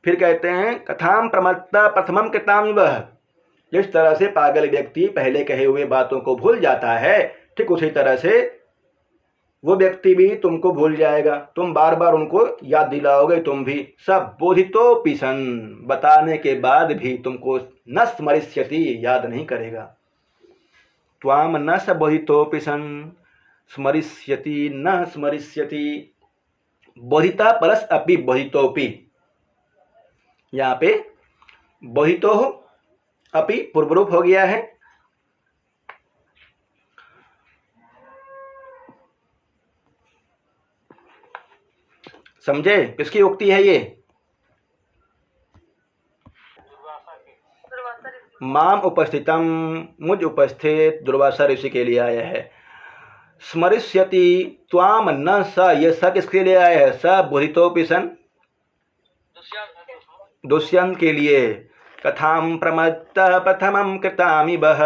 फिर कहते हैं कथाम प्रमत्ता प्रथमम कृतामिव। जिस तरह से पागल व्यक्ति पहले कहे हुए बातों को भूल जाता है, ठीक उसी तरह से वो व्यक्ति भी तुमको भूल जाएगा। तुम बार बार उनको याद दिलाओगे, तुम भी। सब बोधितोऽपि सन्, बताने के बाद भी तुमको न स्मरिष्यति, याद नहीं करेगा। त्वाम न सबोधितोऽपि सन् स्मरिष्यति न स्मरिष्यति। बोधिता परस अपि बोधितोऽपि, यहाँ पे बोधितो अपि पूर्वरूप हो गया है। समझे किसकी उक्ति है ये? माम उपस्थितम, मुझ उपस्थित, दुर्वासा ऋषि के लिए आया है। स्मरिष्यति त्वाम न स, ये स किसके लिए आया है? स बोधितोऽपि सन्, दुष्यंत के लिए। कथां प्रमत्तः प्रथमं कृतामिवः,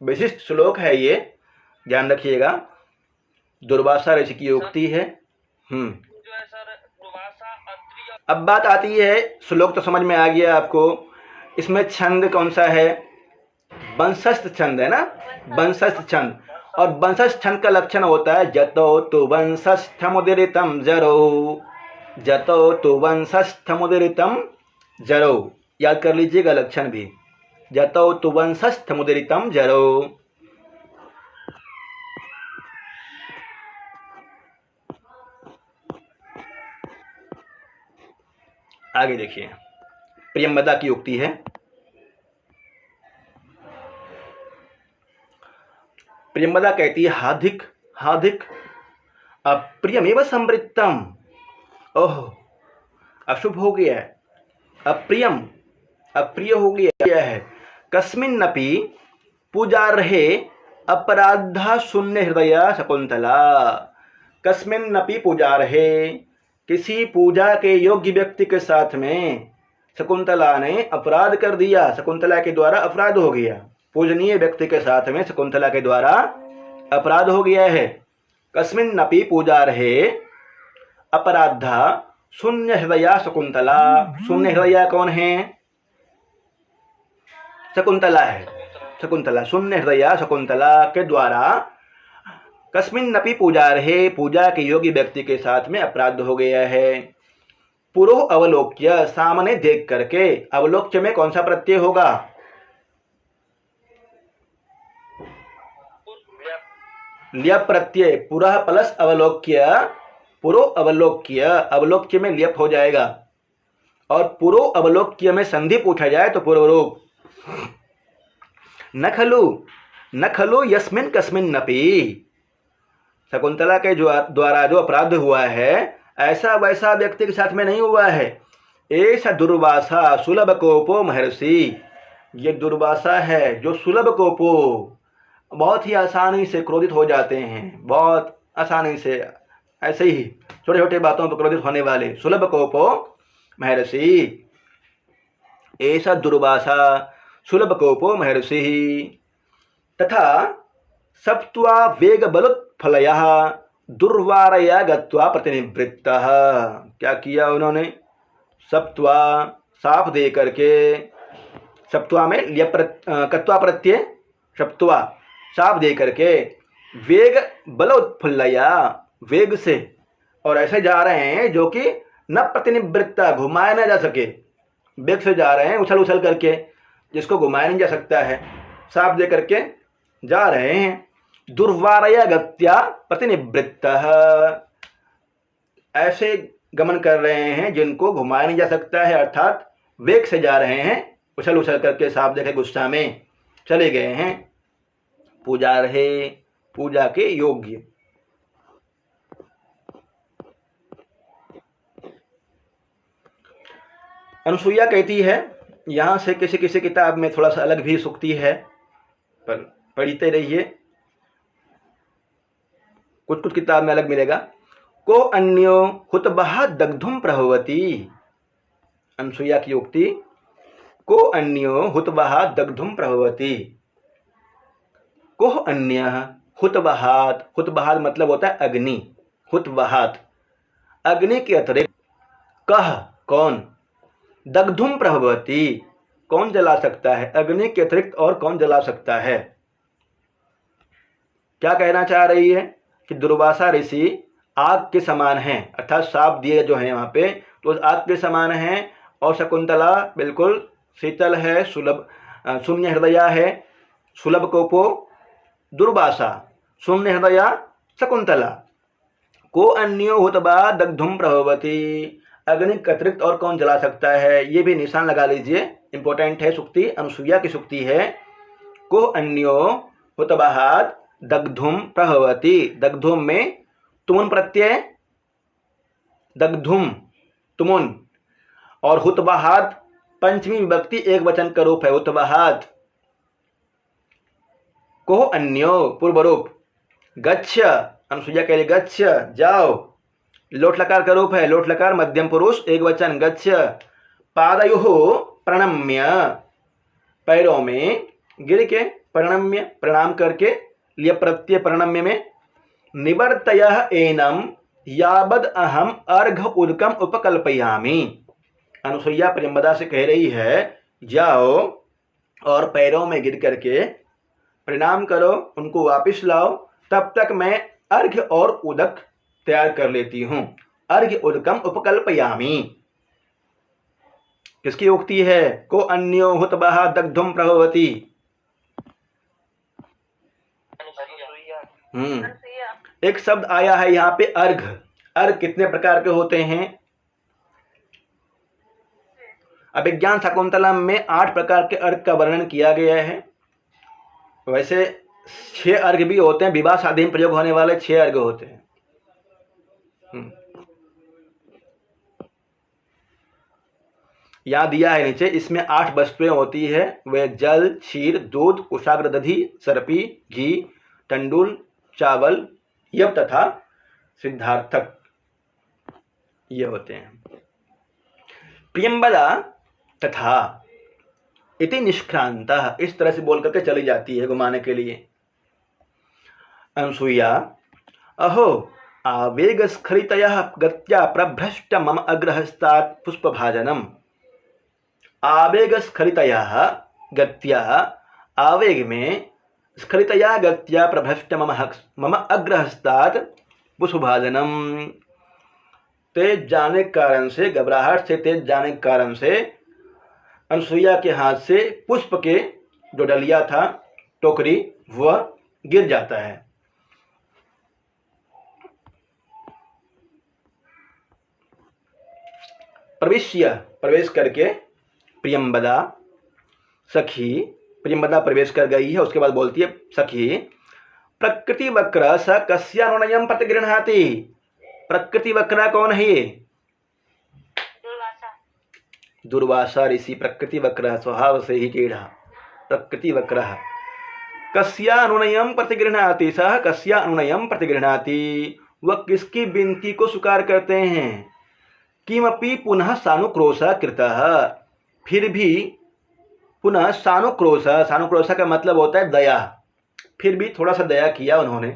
विशिष्ट श्लोक है ये, ध्यान रखिएगा। दुर्वासा ऋषि की उक्ति है। जो है सर दुर्वासा अत्रि। अब बात आती है, श्लोक तो समझ में आ गया आपको, इसमें छंद कौन सा है? वंशस्थ छंद है ना, वंशस्थ छंद। और वंशस्थ छंद का लक्षण होता है जतो तु वंशस्थमुदीरितं जरो, जतो तु वंशस्थमुदीरितं जरो। याद कर लीजिएगा लक्षण भी, जतो तु वंशस्थमुदीरितं जरो। आगे देखिए, प्रियंवदा की उक्ति है। प्रियंवदा कहती है हाधिक हाधिक अप्रियमेव संवृत्तम। ओह, अशुभ हो गया है, अप्रियम अप्रिय हो गया है। कस्मिन्नपि पूजार्हे अपराधा शून्य हृदया शकुंतला। कस्मिन्नपि पूजार्हे, किसी पूजा के योग्य व्यक्ति के साथ में शकुंतला ने अपराध कर दिया, शकुंतला के द्वारा अपराध हो गया। पूजनीय व्यक्ति के साथ में शकुंतला के द्वारा अपराध हो गया है। कस्मिन्नपि पूजार्हे अपराधा शून्य हृदया शकुंतला। शून्य हृदया कौन है? शकुंतला है, शकुंतला। शून्य हृदया शकुंतला के द्वारा कस्मिन्नपि पूजार्हे, पूजा के योग्य व्यक्ति के साथ में अपराध हो गया है। पुरो अवलोक्य, सामने देख करके। अवलोक्य में कौन सा प्रत्यय होगा? ल्यप प्रत्यय। पुरः प्लस अवलोक्य, पुरो अवलोक्य। अवलोक्य में ल्यप हो जाएगा। और पुरो अवलोक्य में संधि पूछा जाए तो पूर्वरूप। न खलु यस्मिन् कस्मिन्नपि। शकुंतला के द्वारा जो अपराध हुआ है, ऐसा वैसा व्यक्ति के साथ में नहीं हुआ है। ऐसा दुर्वासा सुलभ कोपो महर्षि। ये दुर्वासा है जो सुलभ कोपो, बहुत ही आसानी से क्रोधित हो जाते हैं, बहुत आसानी से, ऐसे ही छोटे छोटे बातों पर क्रोधित होने वाले। सुलभ कोपो महर्षि। ऐसा दुर्वासा सुलभ कोपो महर्षि। तथा सप्त्वा वेग बलोत्फलयः दुर्वारया गत्वा प्रतिनिवृत्तः। क्या किया उन्होंने? सप्त्वा, साफ दे करके। सप्त्वा में कत्वा प्रत्यय, सप्त्वा साफ दे करके। वेग बलोत्फुल्लया, वेग से, और ऐसे जा रहे हैं जो कि न प्रतिनिवृत्ता, घुमाया न जा सके। वेग से जा रहे हैं उछल उछल करके, जिसको घुमाया नहीं जा सकता है, साफ दे करके जा रहे हैं। दुर्वारया गत्या प्रतिनिवृत्तः, ऐसे गमन कर रहे हैं जिनको घुमाया नहीं जा सकता है, अर्थात वेग से जा रहे हैं, उछल उछल करके, साफ देखे गुस्सा में चले गए हैं। पूजा रहे, पूजा के योग्य। अनुसुईया कहती है, यहाँ से किसी किसी किताब में थोड़ा सा अलग भी सूक्ति है, पर पढ़ते रहिए, कुछ कुछ किताब में अलग मिलेगा। को अन्यो हुतबहा दग्धुम प्रभवती। अनुसुईया की उक्ति, को अन्यो हुतबहा दग्धुम प्रभवती। को अन्य हुतबहात, हुतबहात मतलब होता है अग्नि, हुतबहात अग्नि के अतिरिक्त। कह कौन? दग्धुम प्रभवती, कौन जला सकता है? अग्नि के अतिरिक्त और कौन जला सकता है? क्या कहना चाह रही है कि दुर्वासा ऋषि आग के समान हैं, अर्थात साप दिए जो हैं वहाँ पे तो आग के समान हैं, और शकुंतला बिल्कुल शीतल है, सुलभ शून्य हृदया है। सुलभ कोपो दुर्वासा, शून्य हृदया शकुंतला। को अन्यो हुतबा दग्धुम प्रभवती, अग्नि के अतिरिक्त और कौन जला सकता है? ये भी निशान लगा लीजिए, इंपॉर्टेंट है सूक्ति, अनुसुईया की सूक्ति है। को अन्यो हुतबहात दग्धुम प्रभवती। दग्धुम में तुमुन प्रत्यय, दग्धुम तुमुन, और हुतबहात पंचमी विभक्ति एक वचन का रूप है, हुतबहात। को अन्यो पूर्व रूप। गच्छ, अनुसुईया कह रही गच्छ जाओ, लोट लकार का रूप है, लोट लकार मध्यम पुरुष एक वचन, गच्छ। पादयोः प्रणम्य, पैरों में गिर के प्रणम्य प्रणाम करके, लिय प्रत्यय प्रणम्य में, निवर्तयः एनम यावद अहम अर्घ उदकम उपकल्पयामि। अनुसुईया प्रियंवदा से कह रही है, जाओ और पैरों में गिर करके प्रणाम करो, उनको वापस लाओ, तब तक मैं अर्घ्य और उदक तैयार कर लेती हूँ। अर्घ्य उदकम उपकल्पयामि किसकी उक्ति है? को अन्यो हुतबहा दग्धुम प्रभवती। एक शब्द आया है यहाँ पे अर्घ। अर्घ कितने प्रकार के होते हैं? अभिज्ञान शकुंतलम में 8 प्रकार के अर्घ का वर्णन किया गया है। वैसे 6 अर्घ भी होते हैं, विवाह शादी में प्रयोग होने वाले 6 अर्घ होते हैं। यहाँ दिया है नीचे, इसमें 8 वस्तुएं होती है, वे जल, क्षीर, दूध, कुशाग्र दधि, सरपी, घी, टंडुल, चावल, यव तथा सिद्धार्थक, ये होते हैं। प्रियंवदा तथा इति निष्क्रांतः, इस तरह से बोल करके चली जाती है घुमाने के लिए। अनुसुईया, अहो आवेगस्खलितया गत्या प्रभ्रष्ट मम अग्रहस्तात् पुष्पभाजनम। आवेगस्खलितया गत्या, आवेग में, स्खलितया गत्या प्रभ्रष्ट मम अग्रहस्तात् पुष्पभाजनम, तेज जाने के कारण से, घबराहट से तेज जाने के कारण से अनुसुईया के हाथ से पुष्प के जो डलिया था, टोकरी, वह गिर जाता है। प्रवेश करके प्रियंवदा सखी, प्रियंवदा प्रवेश कर गई है, उसके बाद बोलती है, सखी प्रकृति वक्र स कस्यानुनयम प्रतिगृह्णाति। प्रकृति वक्र कौन है? ये दुर्वासा ऋषि प्रकृति वक्र, स्वभाव से ही टेढ़ा, प्रकृति वक्र। कस्या अनुनयम प्रतिगृह्णाति, सह कस्या अनुनयम प्रतिगृह्णाति, वह किसकी विनती को स्वीकार करते हैं? किमपि पुनः सानुक्रोश कृतः, फिर भी पुनः सानुक्रोश, सानुक्रोश का मतलब होता है दया, फिर भी थोड़ा सा दया किया उन्होंने।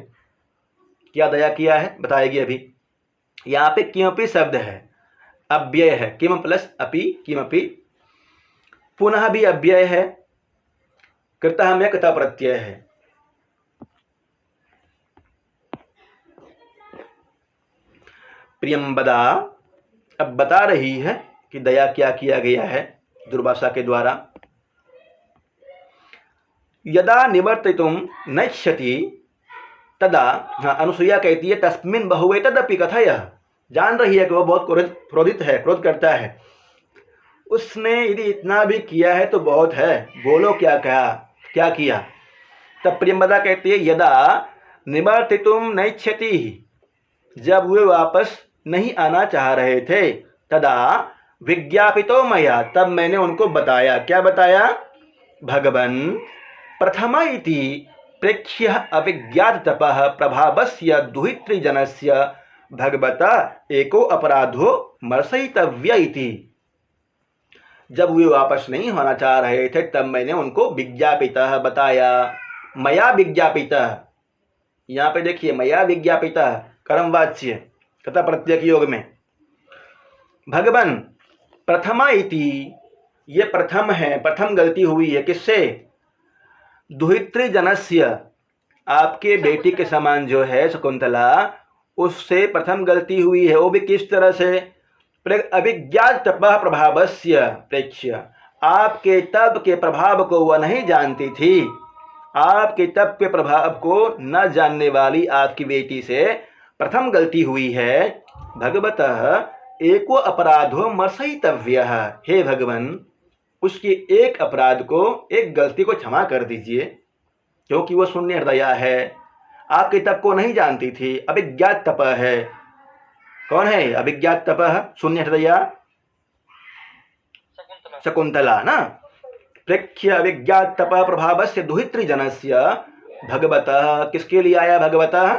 क्या दया किया है बताएगी अभी। यहाँ पे किमपि शब्द है, अव्यय है, किम प्लस अपि, किमपि, पुनः भी अव्यय है, कृतः में कृता प्रत्यय है। प्रियंवदा अब बता रही है कि दया क्या किया गया है दुर्वासा के द्वारा। यदा निवर्तितुम नश्यति तदा, हाँ अनुसुईया कहती है, तस्मिन् बहुवे तदपि कथय। जान रही है कि वो बहुत क्रोधित है, क्रोध करता है, उसने यदि इतना भी किया है तो बहुत है, बोलो क्या कहा, क्या किया। तब प्रियंवदा कहती है, यदा निवर्तितुम नैच्छति, जब वे वापस नहीं आना चाह रहे थे, तदा विज्ञापितो मया, तब मैंने उनको बताया। क्या बताया? भगवन् प्रथम इति प्रेक्ष्य अविज्ञात तपः प्रभावस्य दुहितृजनस्य भगवता एको अपराधो मर्शयितव्य इति। जब वे वापस नहीं होना चाह रहे थे तब मैंने उनको विज्ञापितः बताया, मया विज्ञापितः। यहाँ पे देखिए, मया विज्ञापितः कर्मवाच्य कथा प्रत्यय के योग में। भगवन् प्रथमा इति, ये प्रथम है, प्रथम गलती हुई है किससे? दुहितृजनस्य, आपके बेटी के समान जो है शकुंतला, उससे प्रथम गलती हुई है। वो भी किस तरह से? अभिज्ञात तपः प्रभावस्य प्रेक्ष्य, आपके तप के प्रभाव को वह नहीं जानती थी। आपके तप के प्रभाव को न जानने वाली आपकी बेटी से प्रथम गलती हुई है। भगवतः एको अपराधो मर्शयितव्यः, हे भगवान उसके एक अपराध को, एक गलती को क्षमा कर दीजिए, क्योंकि वह शून्य हृदया है, आपके तप को नहीं जानती थी। अभिज्ञात तप है। कौन है अभिज्ञात तपः? शून्य हृदया शकुंतला ना। प्रेक्ष्य अभिज्ञात तपः प्रभावस्य दुहितृजनस्य भगवतः, किसके लिए आया भगवतः?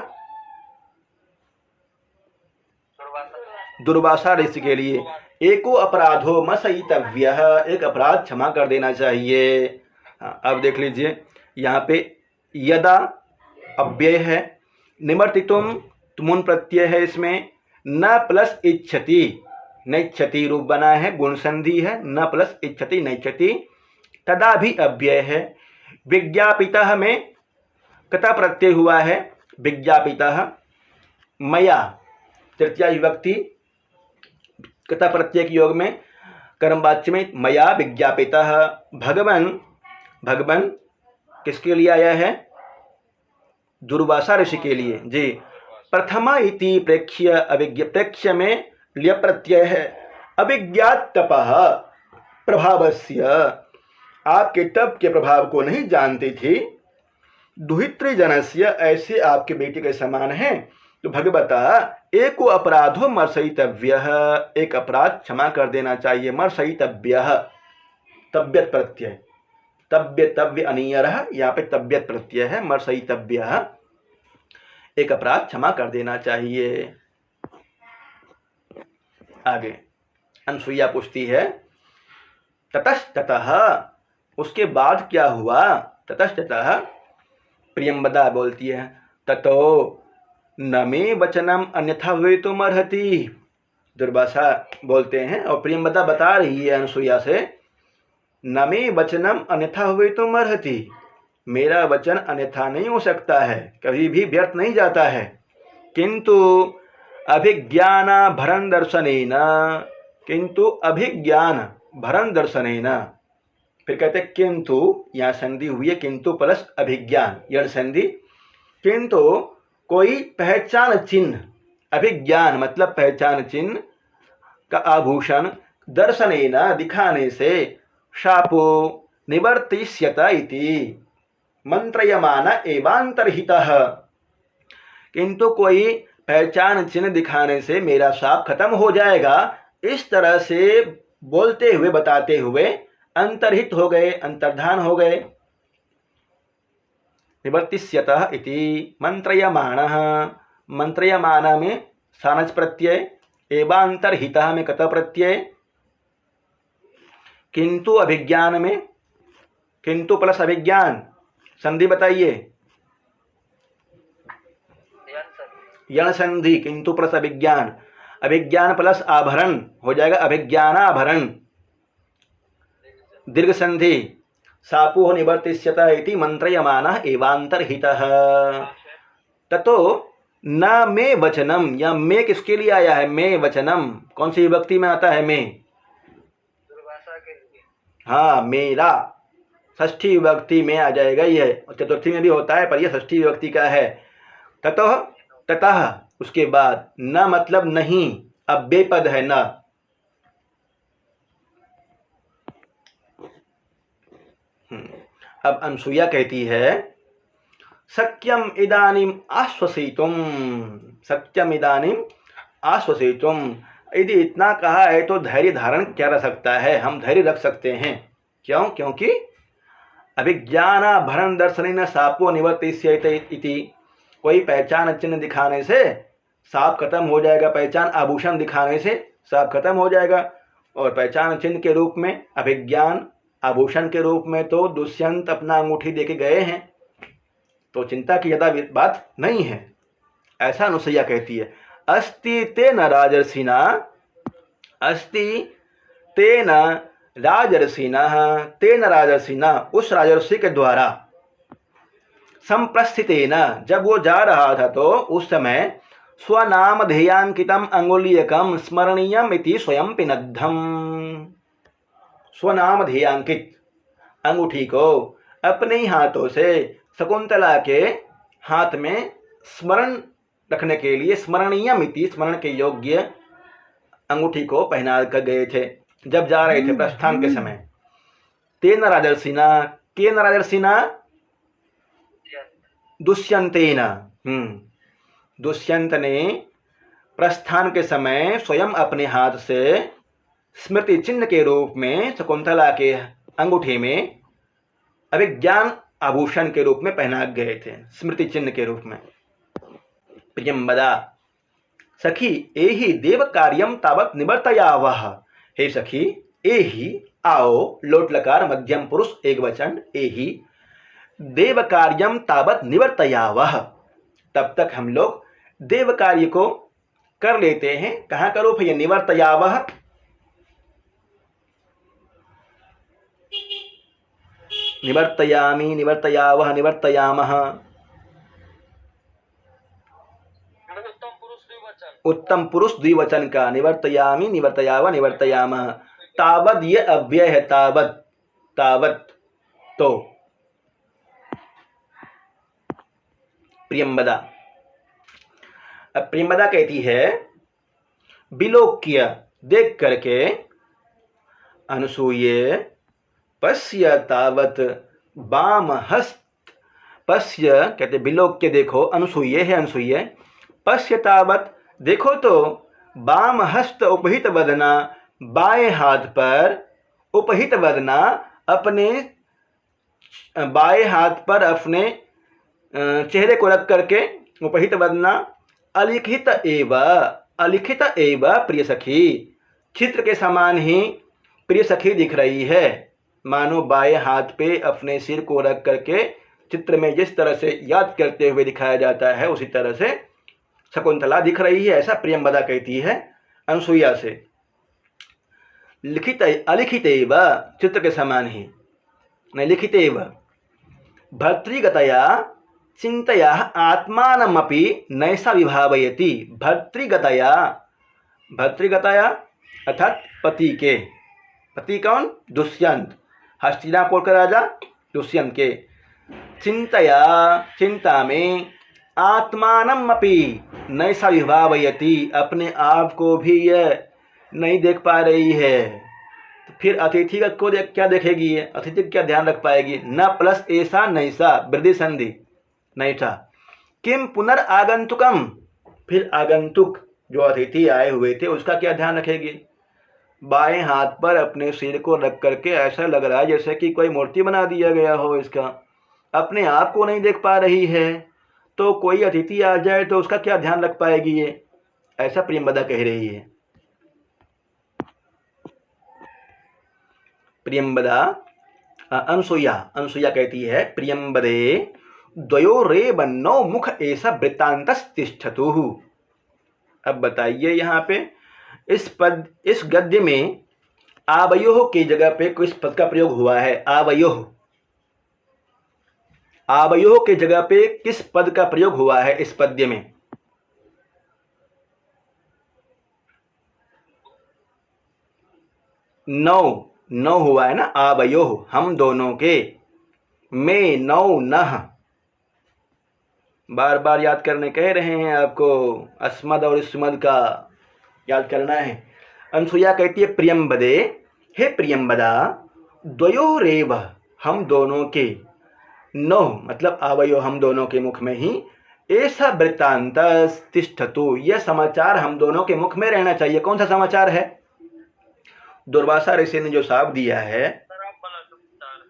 दुर्वासा ऋषि के लिए। एको अपराधो मर्शयितव्यः, एक अपराध क्षमा कर देना चाहिए। अब देख लीजिए, यहाँ पे यदा अव्यय है, निवर्तितुम तुमुन प्रत्यय है, इसमें न प्लस इच्छति नैच्छति रूप बना है, गुण संधि है, न प्लस इच्छति नैच्छति, तदा भी अव्यय है। विज्ञापितः में कता प्रत्यय हुआ है, विज्ञापितः मया तृतीया विभक्ति कता प्रत्यय के योग में कर्मवाच्य में मया विज्ञापितः। भगवन भगवन किसके लिए आया है, दुर्वासा ऋषि के लिए जी। प्रथमा इति प्रेक्ष्य अभिज्ञ, प्रेक्ष्य में लिय प्रत्यय है, अभिज्ञात तपः प्रभावस्य, आपके तप के प्रभाव को नहीं जानती थी। दुहित्री जनस्य, ऐसे आपके बेटे के समान हैं। तो भगवता एको अपराधो मर्शयितव्यः, एक अपराध क्षमा कर देना चाहिए। मर्शयितव्यः तब्यत प्रत्यय, तव्य तव्य अनियरः, यहाँ पे तब्यत प्रत्यय है। मर्शयितव्यः एक अपराध क्षमा कर देना चाहिए। आगे अनसुईया पूछती है ततस्ततः, उसके बाद क्या हुआ। ततस्ततः प्रियंवदा बोलती है ततो न मे वचनम अन्यथा वेतुमर्हति। दुर्वासा बोलते हैं और प्रियंवदा बता रही है अनसुईया से, न मे वचनम अन्यथा वेतुमर्हति, मेरा वचन अन्यथा नहीं हो सकता है, कभी भी व्यर्थ नहीं जाता है। किंतु अभिज्ञान भरण दर्शनेन, किंतु अभिज्ञान भरण दर्शनेन, फिर कहते किंतु, यहाँ संधि हुई है किंतु प्लस अभिज्ञान, यह संधि। किंतु कोई पहचान चिन्ह, अभिज्ञान मतलब पहचान चिन्ह का आभूषण, दर्शनेन दिखाने से, शापो निवर्तिष्यत इति मंत्रयमान एवांतर्हितः, किंतु कोई पहचान चिन्ह दिखाने से मेरा शाप खत्म हो जाएगा, इस तरह से बोलते हुए बताते हुए अंतर्हित हो गए, अंतर्धान हो गए। निवर्तिष्यतः इति मंत्रयमानः, मंत्रयमाना में सानच प्रत्यय, एवांतर्हितः में कत प्रत्यय। किंतु अभिज्ञान में किंतु प्लस अभिज्ञान, संधि बताइए। यण संधि, किंतु प्लस अभिज्ञान, अभिज्ञान प्लस आभरण हो जाएगा अभिज्ञानाभरण। दीर्घ संधि, सापो निवर्तिष्यत इति मंत्रयमानः एवांतर्हितः। ततो न मे वचनम, या मे किसके लिए आया है, मे वचनम कौन सी विभक्ति में आता है मे, हाँ मेरा, षष्ठी विभक्ति में आ जाएगा ये, चतुर्थी में भी होता है पर यह षष्ठी विभक्ति का है। ततः ततः उसके बाद, न मतलब नहीं, अब बेपद है न। अब अनसुईया कहती है सत्यम इदानीम आश्वसितुम, सत्यम इदानीम आश्वसितुम, यदि इतना कहा है तो धैर्य धारण क्या रह सकता है, हम धैर्य रख सकते हैं। क्यों, क्योंकि अभिज्ञान भरण दर्शनेन शापो निवर्तिष्यते इति, कोई पहचान चिन्ह दिखाने से शाप खत्म हो जाएगा, पहचान आभूषण दिखाने से शाप खत्म हो जाएगा। और पहचान चिन्ह के रूप में, अभिज्ञान आभूषण के रूप में तो दुष्यंत अपना अंगूठी देके गए हैं, तो चिंता की ज़्यादा बात नहीं है, ऐसा अनुसैया कहती है। अस्ति तेन राजर्षिना, अस्ति तेन राजर्षिना, तेन राजर्षिना उस राजर्षि के द्वारा, संप्रस्थितेन जब वो जा रहा था तो उस समय, स्वनाम ध्येयांकितम अंगुलीयकम स्मरणीयम इति स्वयं पिनद्धम, स्वनाम ध्येयांकित अंगूठी को अपने ही हाथों से शकुंतला के हाथ में स्मरण रखने के लिए, स्मरणीयम इति स्मरण के योग्य अंगूठी को पहना कर गए थे जब जा रहे थे प्रस्थान के समय। तेन राजर्षिना, केन राजर्षिना, दुष्यंतेन, दुष्यंत ने प्रस्थान के समय स्वयं अपने हाथ से स्मृति चिन्ह के रूप में शकुंतला के अंगूठे में अभिज्ञान आभूषण के रूप में पहना गए थे, स्मृति चिन्ह के रूप में। प्रियंवदा सखी एहि देव कार्यम तावत निवर्तयावह, हे सखी एहि आओ, लोट लकार मध्यम पुरुष एक वचन, एहि देव कार्यम तावत निवर्तयावह, तब तक हम लोग देव कार्य को कर लेते हैं। कहाँ करो भैया? निवर्तयावह, निवर्तयामि, निवर्तयावह, निवर्तयामः। उत्तम पुरुष द्विवचन। उत्तम पुरुष द्विवचन का निवर्तयामि, निवर्तयावह, निवर्तयामः। तावत ये अव्यय है, तावत, तावत। तो प्रियंबदा, अब प्रियंबदा कहती है विलोक्य, देख करके, अनुसूये पश्य तावत वाम हस्त, पश्य कहते विलोक्य देखो, अनुसूये है, अनुसूये पश्य तावत देखो तो, वाम हस्त उपहित वदना, बाएं हाथ पर, उपहित वदना अपने बाएं हाथ पर अपने चेहरे को रख करके, उपहित वदना, अलिखित एव, अलिखित एव प्रिय सखी, चित्र के समान ही प्रिय सखी दिख रही है। मानो बाएं हाथ पे अपने सिर को रख करके चित्र में जिस तरह से याद करते हुए दिखाया जाता है, उसी तरह से शकुंतला दिख रही है, ऐसा प्रियंबदा कहती है अनुसुईया से। लिखित अलिखित एव, चित्र के समान ही, नहीं लिखित एव, भर्तृगतया चिंतया आत्मानमपि नैसा विभावयति, भर्तृगतया, भर्तृगतया अर्थात पति के, पति कौन? दुष्यंत, हस्तिनापुर का राजा दुष्यंत के, चिंतया, चिंता में, आत्मानमपि नैसा विभावयति, अपने आप को भी यह नहीं देख पा रही है। तो फिर अतिथि को क्या देखेगी? ये अतिथि क्या ध्यान रख पाएगी? न प्लस ऐसा नैसा, वृद्धि संधि, नहीं था। किम पुनर्आगंतुकम, फिर आगंतुक जो अतिथि आए हुए थे उसका क्या ध्यान रखेगी? बाएं हाथ पर अपने सिर को रख करके ऐसा लग रहा है जैसे कि कोई मूर्ति बना दिया गया हो इसका, अपने आप को नहीं देख पा रही है, तो कोई अतिथि आ जाए तो उसका क्या ध्यान रख पाएगी ये, ऐसा प्रियंबदा कह रही है। प्रियंबदा, अनुसुईया, अनुसुईया कहती है प्रियंबदे द्वयोरेवन्नौ मुख ऐसा वृत्तांतस्तिष्ठतु। अब बताइए यहाँ पे इस गद्य में आवयोः की जगह पे किस पद का प्रयोग हुआ है? आवयोः, आवयोः के जगह पे किस पद का प्रयोग हुआ है इस पद्य में? नौ, नौ हुआ है ना, आवयोः, हम दोनों के, में नौ नह, बार बार याद करने कह रहे हैं आपको, अस्मद और इस्मद का याद करना है। अनुसुईया कहती है प्रियंबदे, हे प्रियंबदा, द्वयोरेव, हम दोनों के, नौ मतलब आवयो, हम दोनों के मुख में ही, ऐसा वृत्तांत तिष्ठतु, यह समाचार हम दोनों के मुख में रहना चाहिए। कौन सा समाचार है? दुर्वासा ऋषि ने जो शाप दिया है,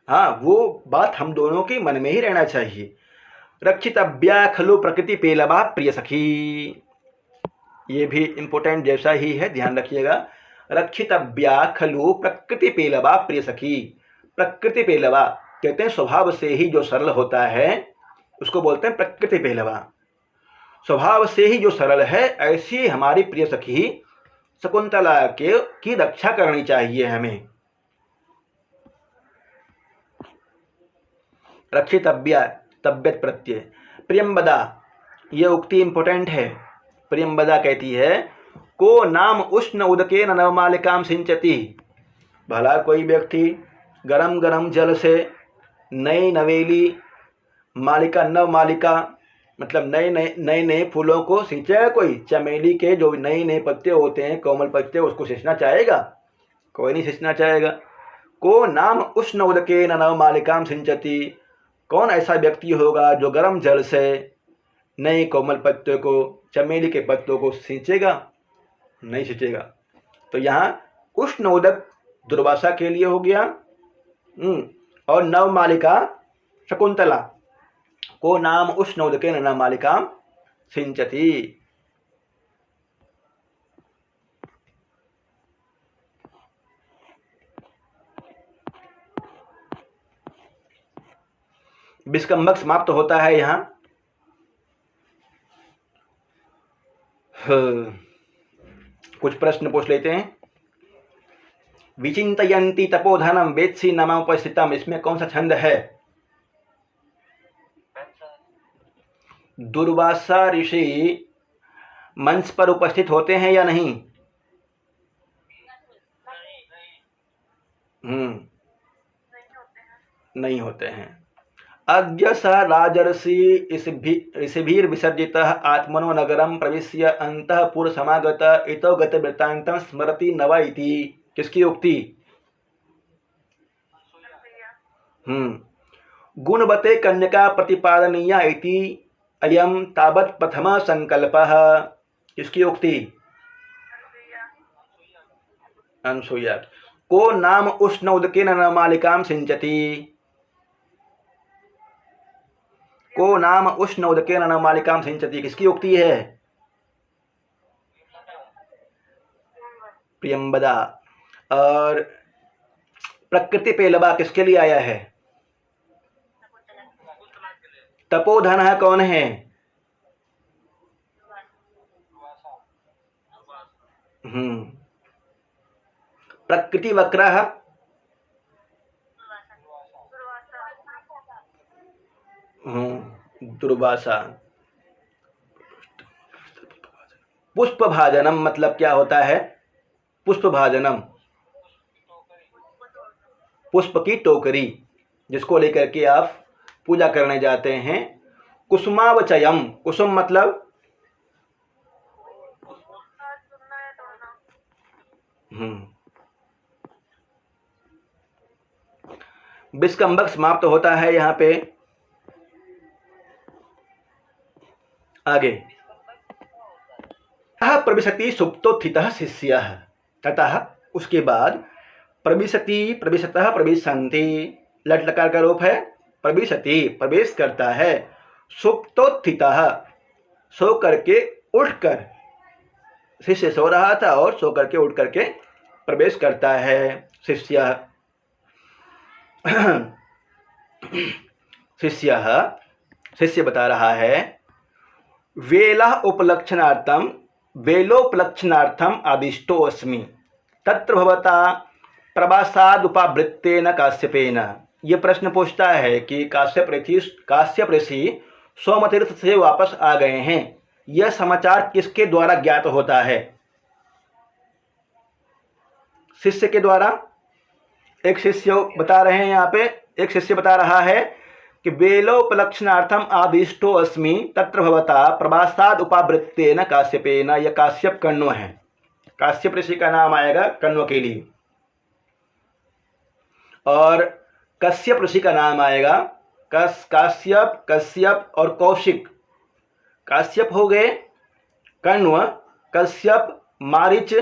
हाँ, वो बात हम दोनों के मन में ही रहना चाहिए। रक्षितव्या खलु प्रकृति पेलवा प्रिय सखी, ये भी इंपोर्टेंट जैसा ही है, ध्यान रखिएगा। रक्षितव्या खलु प्रकृति पेलवा प्रिय सखी, प्रकृति पेलवा कहते हैं स्वभाव से ही जो सरल होता है उसको बोलते हैं प्रकृति पेलवा। स्वभाव से ही जो सरल है, ऐसी हमारी प्रिय सखी शकुंतला के की रक्षा करनी चाहिए हमें। रक्षितव्या, तब्यत प्रत्यय, प्रियंबदा, ये उक्ति इंपोर्टेंट है। प्रियंबदा कहती है को नाम उष्ण उदकेन नवमालिकाम सिंचती, भला कोई व्यक्ति गरम गरम जल से नई नवेली मालिका, नव मालिका मतलब नए नए फूलों को सिंचेगा कोई? चमेली के जो नए नए पत्ते होते हैं, कोमल पत्ते, उसको सिंचना चाहेगा? कोई नहीं सिंचना चाहेगा। को नाम उष्ण उदकेन नवमालिकाम सिंचती, कौन ऐसा व्यक्ति होगा जो गर्म जल से नए कोमल पत्तों को, चमेली के पत्तों को सिंचेगा? नहीं सिंचेगा। तो यहाँ उष्ण उदक दुर्वासा के लिए हो गया, और नवमालिका शकुंतला, को नाम उष्ण उदकेन नवमालिकाम सिंचती। विस्कम्भक समाप्त होता है यहाँ। कुछ प्रश्न पूछ लेते हैं। विचिंतयन्ति तपोधनम वेत्सी नमोपस्थितम, इसमें कौन सा छंद है? दुर्वासा ऋषि मंच पर उपस्थित होते हैं या नहीं? नहीं होते हैं। अद्य स राजर्षि ऋषिभिर्विसर्जितः आत्मनो नगरं प्रविश्य अंतःपुर समागत इतो गत वृत्तान्तं स्मरति नव इति। किसकी उक्ति? गुणवते कन्यका प्रतिपादनीया इति अयं तावत् प्रथमः संकल्पः। किसकी उक्ति? अनसुया। को नाम उष्ण उदकेन नमालिकां सिंचति। को नाम उष्ण उदकेन नमालिकां सिंचति, किसकी उक्ति है? प्रियंबदा। और प्रकृति पेलवा किसके लिए आया है? तपोधन है कौन है? प्रकृति वक्रः दुर्वासा। पुष्पभाजनम मतलब क्या होता है? पुष्पभाजनम, पुष्प की टोकरी जिसको लेकर के आप पूजा करने जाते हैं। कुसुमावचयम, कुसुम मतलब विस्कम्भक समाप्त होता है यहाँ पे। आगे प्रविशति सुप्तोत्थितः शिष्यः, ततः उसके बाद प्रविशति प्रविशतः प्रविशन्ति, लट लकार का रूप है। प्रविशति प्रवेश करता है, सुप्तोत्थितः सो करके उठकर, शिष्य सो रहा था और सो करके उठ करके प्रवेश करता है शिष्य। शिष्य बता रहा है वेला उपलक्षणार्थम वेलोपलक्षणार्थम आदिष्टो अस्मि तत्र भवता प्रवासादुपावृत्तेन काश्यपेन। ये प्रश्न पूछता है कि काश्यप ऋषि सोमतीर्थ से वापस आ गए हैं, यह समाचार किसके द्वारा ज्ञात होता है? शिष्य के द्वारा। एक शिष्य बता रहे हैं यहाँ पे, एक शिष्य बता रहा है कि वेलोपलक्षणार्थम आदिष्टो अस्मि तत्र भवता प्रवासाद उपावृत्तेन काश्यपेन। यह काश्यप कण्व है, काश्यप ऋषि का नाम आएगा कण्व के लिए। और कश्यप ऋषि का नाम आएगा काश्यप, कश्यप और कौशिक। काश्यप हो गए कण्व, कश्यप मारीच,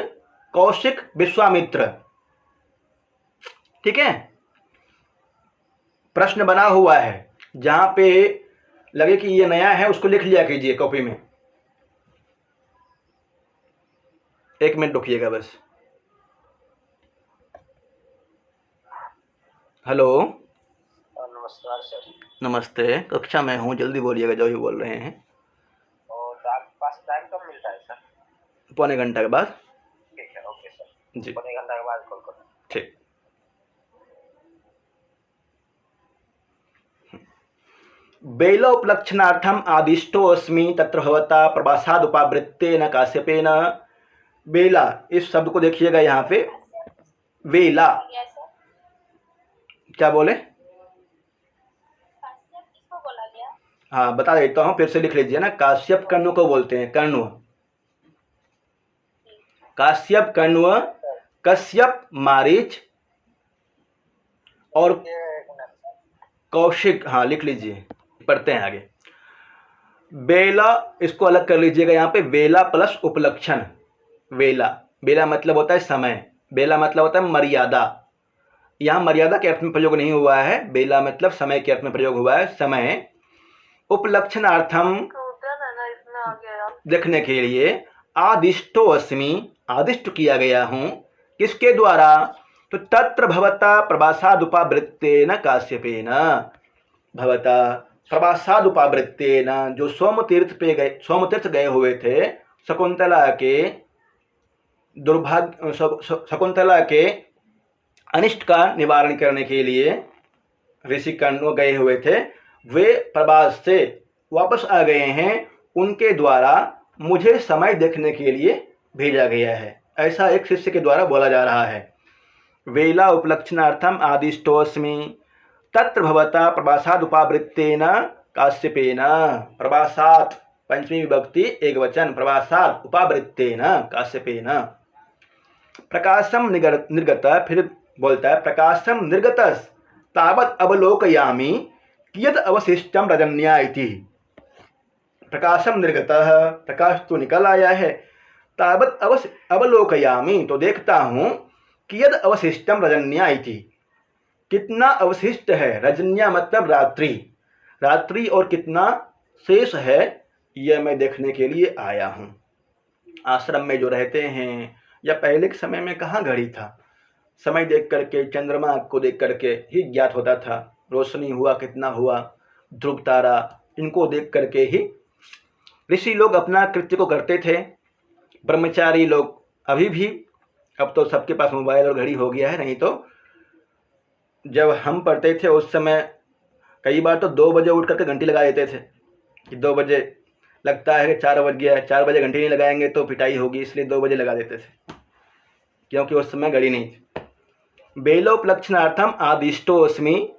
कौशिक विश्वामित्र। ठीक है, प्रश्न बना हुआ है, जहां पे लगे कि ये नया है उसको लिख लिया कीजिए कॉपी में। एक मिनट रुकिएगा बस। हेलो, नमस्कार सर। नमस्ते, कक्षा में हूँ, जल्दी बोलिएगा जो भी बोल रहे हैं। और आपके पास टाइम कब मिलता है सर? पौने घंटा के बाद। ठीक है, ओके सर जी, पौने घंटा के बाद कॉल करो। ठीक। वेलोपलक्षणार्थम आदिष्टो अस्मि तत्र भवता प्रवासादुपावृत्तेन काश्यपेन। वेला, इस शब्द को देखिएगा यहाँ पे, वेला क्या बोले? हाँ बता देता हूँ, फिर से लिख लीजिए ना। काश्यप कण्व को बोलते हैं, कण्व, काश्यप कण्व, कश्यप मारीच और कौशिक। हाँ लिख लीजिए, पढ़ते हैं आगे। बेला, इसको अलग कर लीजिएगा यहाँ पे, वेला प्लस उपलक्षण। वेला, बेला मतलब होता है समय, बेला मतलब होता है मर्यादा। यहाँ मर्यादा के अर्थ में प्रयोग नहीं हुआ है, बेला मतलब समय के अर्थ में प्रयोग हुआ है, समय। उपलक्षणार्थम देखने के लिए, आदिष्टो अस्मि आदिष्ट किया गया हूँ, किसके द्वारा? तो तत्र भवता प्रवासादुपावृत्तेन काश्यपेन, भवता प्रवासादुपावृत्तेन, जो सोमतीर्थ गए हुए थे, शकुंतला के शकुंतला के अनिष्ट का निवारण करने के लिए ऋषि कर्ण गए हुए थे, वे प्रवास से वापस आ गए हैं। उनके द्वारा मुझे समय देखने के लिए भेजा गया है, ऐसा एक शिष्य के द्वारा बोला जा रहा है। वेला उपलक्षणार्थम आदिष्टोऽस्मि तत्र भवता प्रवासादुपावृत्तेन काश्यपेन। प्रवासात् पंचमी विभक्ति एक वचन, प्रवासात् उपावृत्तेन काश्यपेन। प्रकाशम निर्गत, फिर बोलता है प्रकाशम निर्गत तावत् अवलोकयामि कियत् अवशिष्टम रजन्या इति। प्रकाशम निर्गत, प्रकाश तो निकल आया है, तावत् अवलोकयामि, तो देखता हूँ, कियद अवशिष्टम रजन्या इति, कितना अवशिष्ट है। रजन्या मतलब रात्रि, रात्रि और कितना शेष है, यह मैं देखने के लिए आया हूँ। आश्रम में जो रहते हैं, या पहले के समय में कहाँ घड़ी था, समय देख करके, चंद्रमा को देख करके ही ज्ञात होता था, रोशनी हुआ कितना हुआ, ध्रुव तारा, इनको देख करके ही ऋषि लोग अपना कृत्य को करते थे। ब्रह्मचारी लोग अभी भी, अब तो सबके पास मोबाइल और घड़ी हो गया है, नहीं तो जब हम पढ़ते थे उस समय कई बार तो 2 बजे उठ करके घंटी लगा देते थे कि 2 बजे, लगता है कि 4 बज गया है, 4 बजे घंटी नहीं लगाएंगे तो पिटाई होगी, इसलिए 2 बजे लगा देते थे, क्योंकि उस समय घड़ी नहीं थी। बेलोपलक्षणार्थम आदिष्टोऽस्मि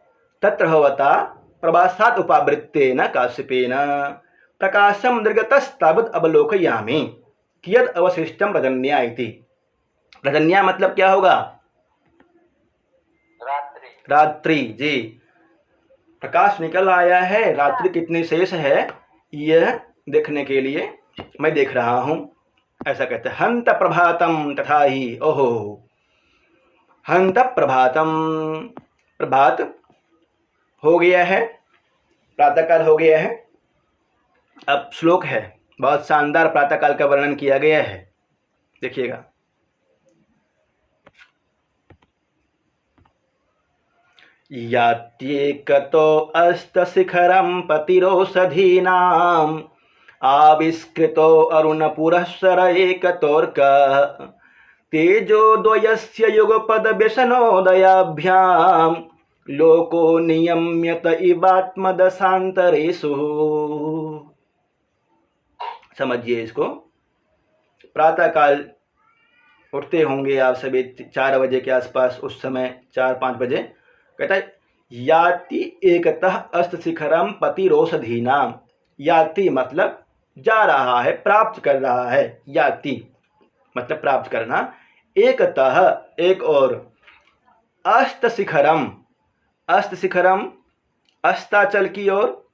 तत्र भवता प्रवासात् उपावृत्तेन काश्यपेन। प्रकाशम निर्गतस्तावत् अवलोकयामि कियद् अवशिष्टम रजन्या इति। रजन्या मतलब क्या होगा? रात्रि। रात्रि, जी। प्रकाश निकल आया है, रात्रि कितनी शेष है, यह देखने के लिए मैं देख रहा हूँ, ऐसा कहते हैं। हंत प्रभातम तथा ही, ओहो, हंत प्रभातम, प्रभात हो गया है, प्रातःकाल हो गया है। अब श्लोक है, बहुत शानदार प्रातःकाल का वर्णन किया गया है, देखिएगा। यात्येकतो अस्तशिखरं पतिरोषधीनाम् आविष्कृतो अरुणपुरःसर एकतोर्कः तेजोद्वयस्य युगपदव्यसनोदयाभ्यां लोको नियम्यत इवात्मदशान्तरेषु। समझिए इसको। प्रातःकाल उठते होंगे आप सभी 4 बजे के आसपास, उस समय 4-5 बजे। कहता है याति एकतः अस्तशिखरम पतिरोषधीनाम। याति मतलब जा रहा है, प्राप्त कर रहा है। याति मतलब प्राप्त करना। एकतः एक और, अस्तशिखरम, अस्तशिखरम अस्ताचल की ओर,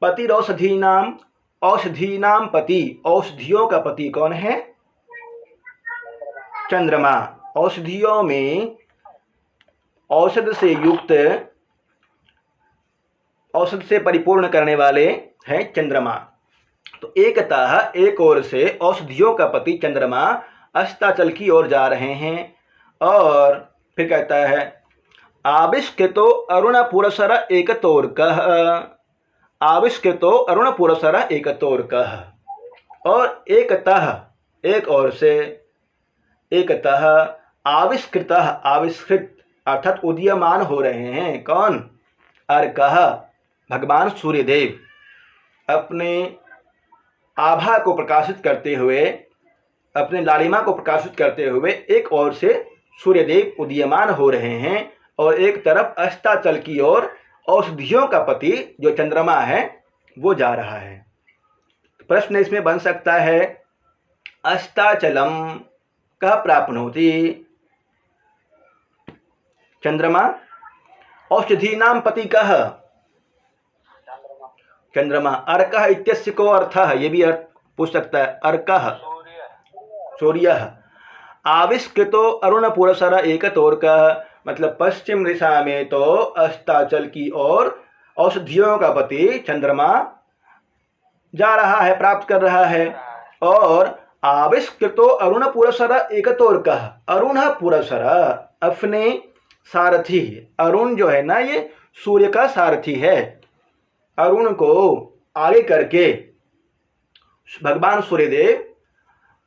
पतिरौषधीनाम औषधीनाम पति, औषधियों का पति कौन है? चंद्रमा। औषधियों में औषध से युक्त, औषध से परिपूर्ण करने वाले हैं चंद्रमा। तो एकतः एक ओर से औषधियों का पति चंद्रमा अस्ताचल की ओर जा रहे हैं। और फिर कहता है आविष्कृतो अरुण पुरसर एकतोर्कः, आविष्कृतो अरुण पुरसर एकतोर्कः। और एकतः एक ओर से, एकतः आविष्कृतः, आविष्कृत अर्थात उदीयमान हो रहे हैं। कौन? अर्कः, भगवान सूर्यदेव अपने आभा को प्रकाशित करते हुए, अपने लालिमा को प्रकाशित करते हुए एक ओर से सूर्यदेव उदीयमान हो रहे हैं, और एक तरफ अस्ताचल की ओर औषधियों का पति जो चंद्रमा है वो जा रहा है। प्रश्न इसमें बन सकता है अस्ताचलम कः प्राप्नोति? चंद्रमा। औषधीनां पति कः? चंद्रमा। अर्कः इत्यस्य को अर्थः, ये भी अर्थ पूछ सकता है। अर्कः सूर्यः। आविष्कृतो अरुण पुरसर एकतोर्कः मतलब पश्चिम दिशा में तो अस्ताचल की ओर औषधियों का पति चंद्रमा जा रहा है, प्राप्त कर रहा है। और आविष्कृतो अरुण पुरसर एकतोर्कः, अरुण पुरसर अपने सारथी है। अरुण जो है ना ये सूर्य का सारथी है। अरुण को आगे करके भगवान सूर्यदेव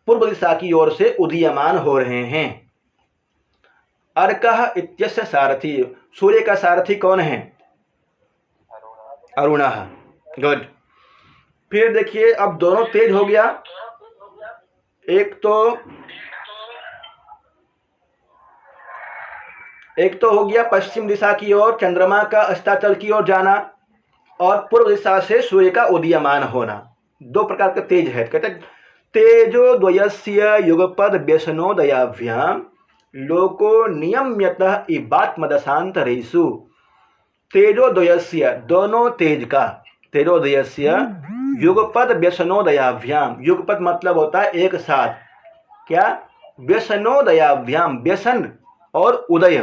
पूर्व दिशा की ओर से उदीयमान हो रहे हैं। अर्कः इत्यस्य सारथी, सूर्य का सारथी कौन है? अरुणः। गुड। फिर देखिए अब दोनों तेज हो गया। एक तो हो गया पश्चिम दिशा की ओर चंद्रमा का अस्ताचल की ओर जाना और पूर्व दिशा से सूर्य का उदीयमान होना। दो प्रकार का तेज है। कहते हैं तेजो द्वयस्य युगपद व्यसनोदयाभ्याम लोको नियम्यतः इवात्मदशांतरेषु। तेजो द्वयस्य, दोनों तेज का, तेजोदयस्य युगपद व्यसनोदयाभ्याम, युगपद मतलब होता है एक साथ, क्या? व्यसनोदयाभ्याम, व्यसन और उदय।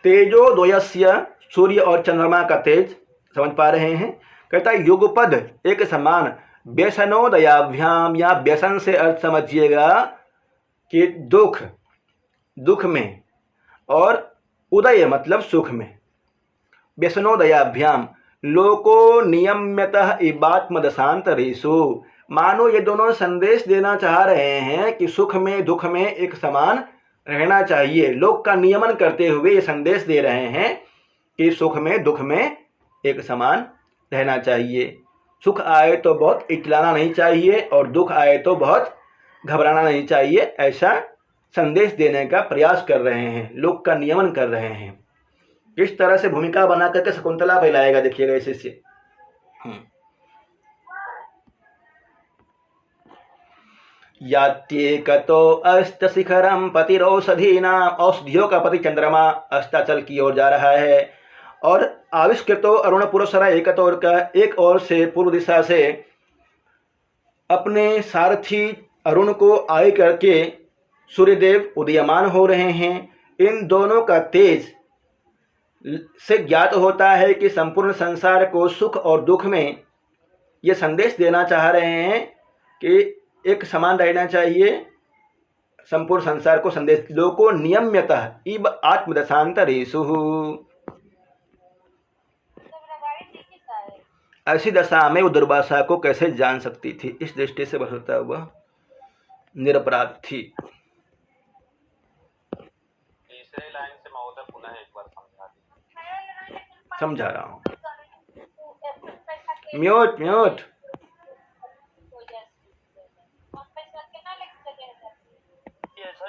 तेजो द्वयस्य, सूर्य और चंद्रमा का तेज, समझ पा रहे हैं? कहता है युगपद एक समान, व्यसनोदयाभ्याम या व्यसन से अर्थ समझिएगा कि दुख, दुख में, और उदय मतलब सुख में। व्यसनोदयाभ्याम लोको नियम्यतः इवात्मदशांतरेषु, मानो ये दोनों संदेश देना चाह रहे हैं कि सुख में दुख में एक समान रहना चाहिए। लोक का नियमन करते हुए ये संदेश दे रहे हैं कि सुख में दुख में एक समान रहना चाहिए। सुख आए तो बहुत इटलाना नहीं चाहिए और दुख आए तो बहुत घबराना नहीं चाहिए। ऐसा संदेश देने का प्रयास कर रहे हैं, लोक का नियमन कर रहे हैं। किस तरह से भूमिका बना करके शकुंतला फैलाएगा देखिएगा इसे से। यात्येकतो अष्टशिखरम पतिरौषधीनां, औषधियों का पति चंद्रमा अस्ताचल की ओर जा रहा है। और आविष्कृतो अरुण पुरस्सर एकतोर का, एक ओर से पूर्व दिशा से अपने सारथी अरुण को आगे करके सूर्यदेव उदीयमान हो रहे हैं। इन दोनों का तेज से ज्ञात होता है कि संपूर्ण संसार को सुख और दुख में ये संदेश देना चाह रहे हैं कि एक समान रहना चाहिए। संपूर्ण संसार को संदेश, लोको नियम्यतः इव आत्मदशांतरेषु। ऐसी दशा में वो दुर्वासा को कैसे जान सकती थी? इस दृष्टि से बसता हुआ निरपराध थी। तीसरे लाइन से महोदय पुनः एक बार समझा रहा हूँ। Mute mute.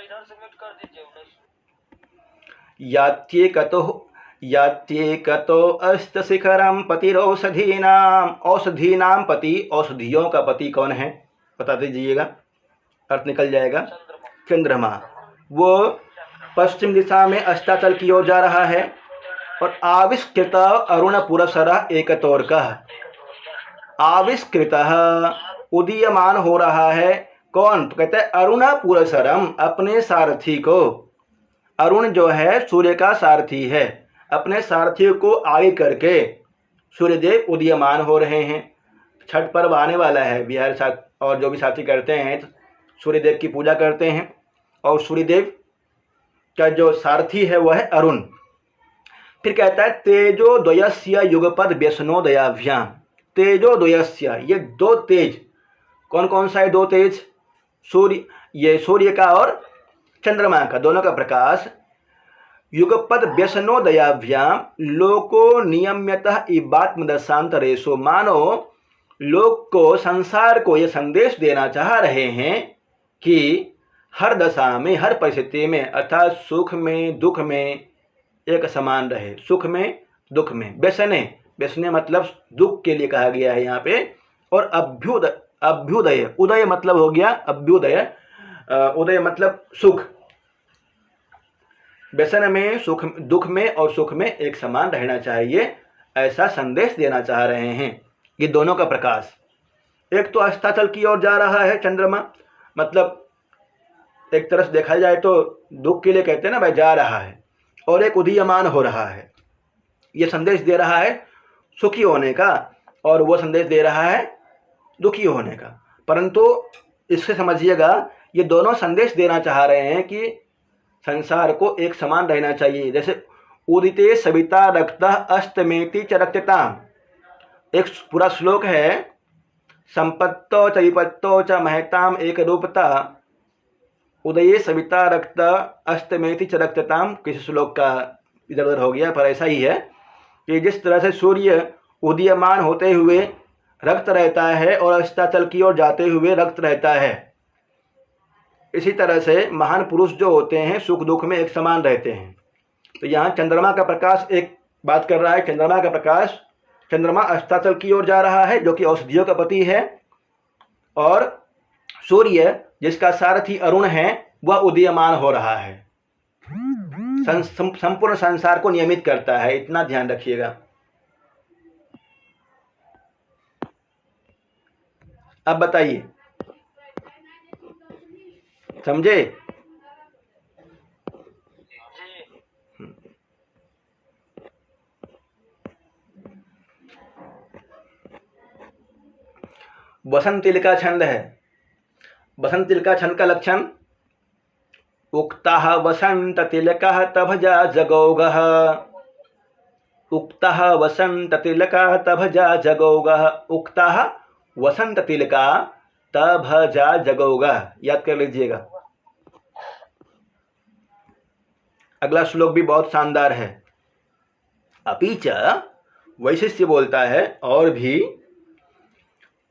इधर से म्यूट कर दीजिए उन्हें। यात्येकतो अष्टशिखरम पतिरौषधीनां, औषधीनां पति, औषधियों का पति कौन है बता दीजिएगा, अर्थ निकल जाएगा। चंद्रमा। वो पश्चिम दिशा में अस्ताचल की ओर जा रहा है। और आविष्कृत अरुण पुरस्सर एकतोर्कः, आविष्कृत उदीयमान हो रहा है। कौन? तो कहते हैं अरुण पुरस्सरम, अपने सारथी को। अरुण जो है सूर्य का सारथी है। अपने सारथी को आगे करके सूर्यदेव उदीयमान हो रहे हैं। छठ पर्व आने वाला है। बिहार साथ और जो भी साथी करते हैं तो सूर्यदेव की पूजा करते हैं। और सूर्यदेव का जो सारथी है वह है अरुण। फिर कहता है तेजो द्वयस्य युगपद व्यसनोदयाभ्याम। तेजो द्वयस्य, ये दो तेज, कौन कौन सा है दो तेज? सूर्य, ये सूर्य का और चंद्रमा का, दोनों का प्रकाश। युगपद व्यसनोदयाभ्याम लोको नियम्यतः इवात्मदशांतरेषु, मानो लोक को, संसार को ये संदेश देना चाह रहे हैं कि हर दशा में, हर परिस्थिति में, अर्थात सुख में दुख में एक समान रहे। सुख में दुख में। व्यसने, व्यसने मतलब दुख के लिए कहा गया है यहाँ पे। और अभ्युदय, उदय मतलब हो गया अभ्युदय, उदय मतलब सुख। व्यसन में, सुख, दुख में और सुख में एक समान रहना चाहिए, ऐसा संदेश देना चाह रहे हैं। ये दोनों का प्रकाश। एक तो अस्ताचल की ओर जा रहा है चंद्रमा, मतलब एक तरह से देखा जाए तो दुख के लिए कहते हैं ना भाई, जा रहा है। और एक उदीयमान हो रहा है। ये संदेश दे रहा है सुखी होने का और वो संदेश दे रहा है दुखी होने का। परंतु इससे समझिएगा ये दोनों संदेश देना चाह रहे हैं कि संसार को एक समान रहना चाहिए। जैसे उदिते सविता रक्तः अस्तमेति च रक्तताम, एक पूरा श्लोक है, संपत्तो च विपत्तो च महताम एक रूपता उदये सविता रक्त अस्तमेति च रक्तताम। किसी श्लोक का इधर उधर हो गया, पर ऐसा ही है कि जिस तरह से सूर्य उदीयमान होते हुए रक्त रहता है और अस्ताचल की ओर जाते हुए रक्त रहता है, इसी तरह से महान पुरुष जो होते हैं सुख दुख में एक समान रहते हैं। तो यहाँ चंद्रमा का प्रकाश एक बात कर रहा है। चंद्रमा का प्रकाश, चंद्रमा अस्ताचल की ओर जा रहा है जो कि औषधियों का पति है, और सूर्य जिसका सारथी अरुण है वह उदीयमान हो रहा है, संपूर्ण संसार को नियमित करता है। इतना ध्यान रखिएगा। अब बताइए, समझे? वसंत तिल का छंद है। वसंत तिल का छंद का लक्षण, उक्तः वसंत तिलकः तभजा जगौगः, उक्तः वसंत तिलकः तभजा जगौगः, उक्तः वसंत तिलका तभजा जगौगः। याद कर लीजिएगा। अगला श्लोक भी बहुत शानदार है। अपीच वैशिष्य बोलता है और भी,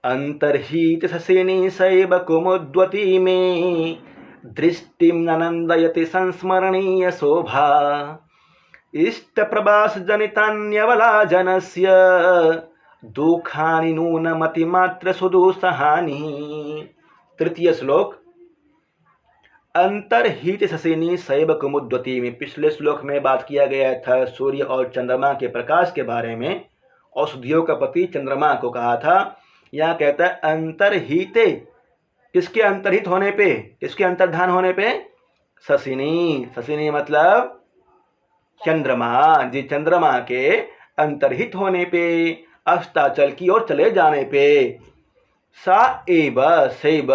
अंतर्हित ससेनी सैव कुमुद्वती में दृष्टिम ननंदयति संस्मरणीय शोभा इष्ट प्रभास जनितान्यवला जनस्य दुखानि नूनमति मात्र सुदुसहानि। तृतीय श्लोक, अंतर्हित ससेनी सैव कुमुद्वती में। पिछले श्लोक में बात किया गया था सूर्य और चंद्रमा के प्रकाश के बारे में, औषधियों का पति चंद्रमा को कहा था। यहाँ कहता है अंतर्हिते, किसके अंतर्हित होने पे, किसके अंतर्धान होने पे? ससिनी। ससिनी मतलब चंद्रमा, जी चंद्रमा के अंतर्हित होने पे, अस्ताचल की ओर चले जाने पे। सा एव सैव,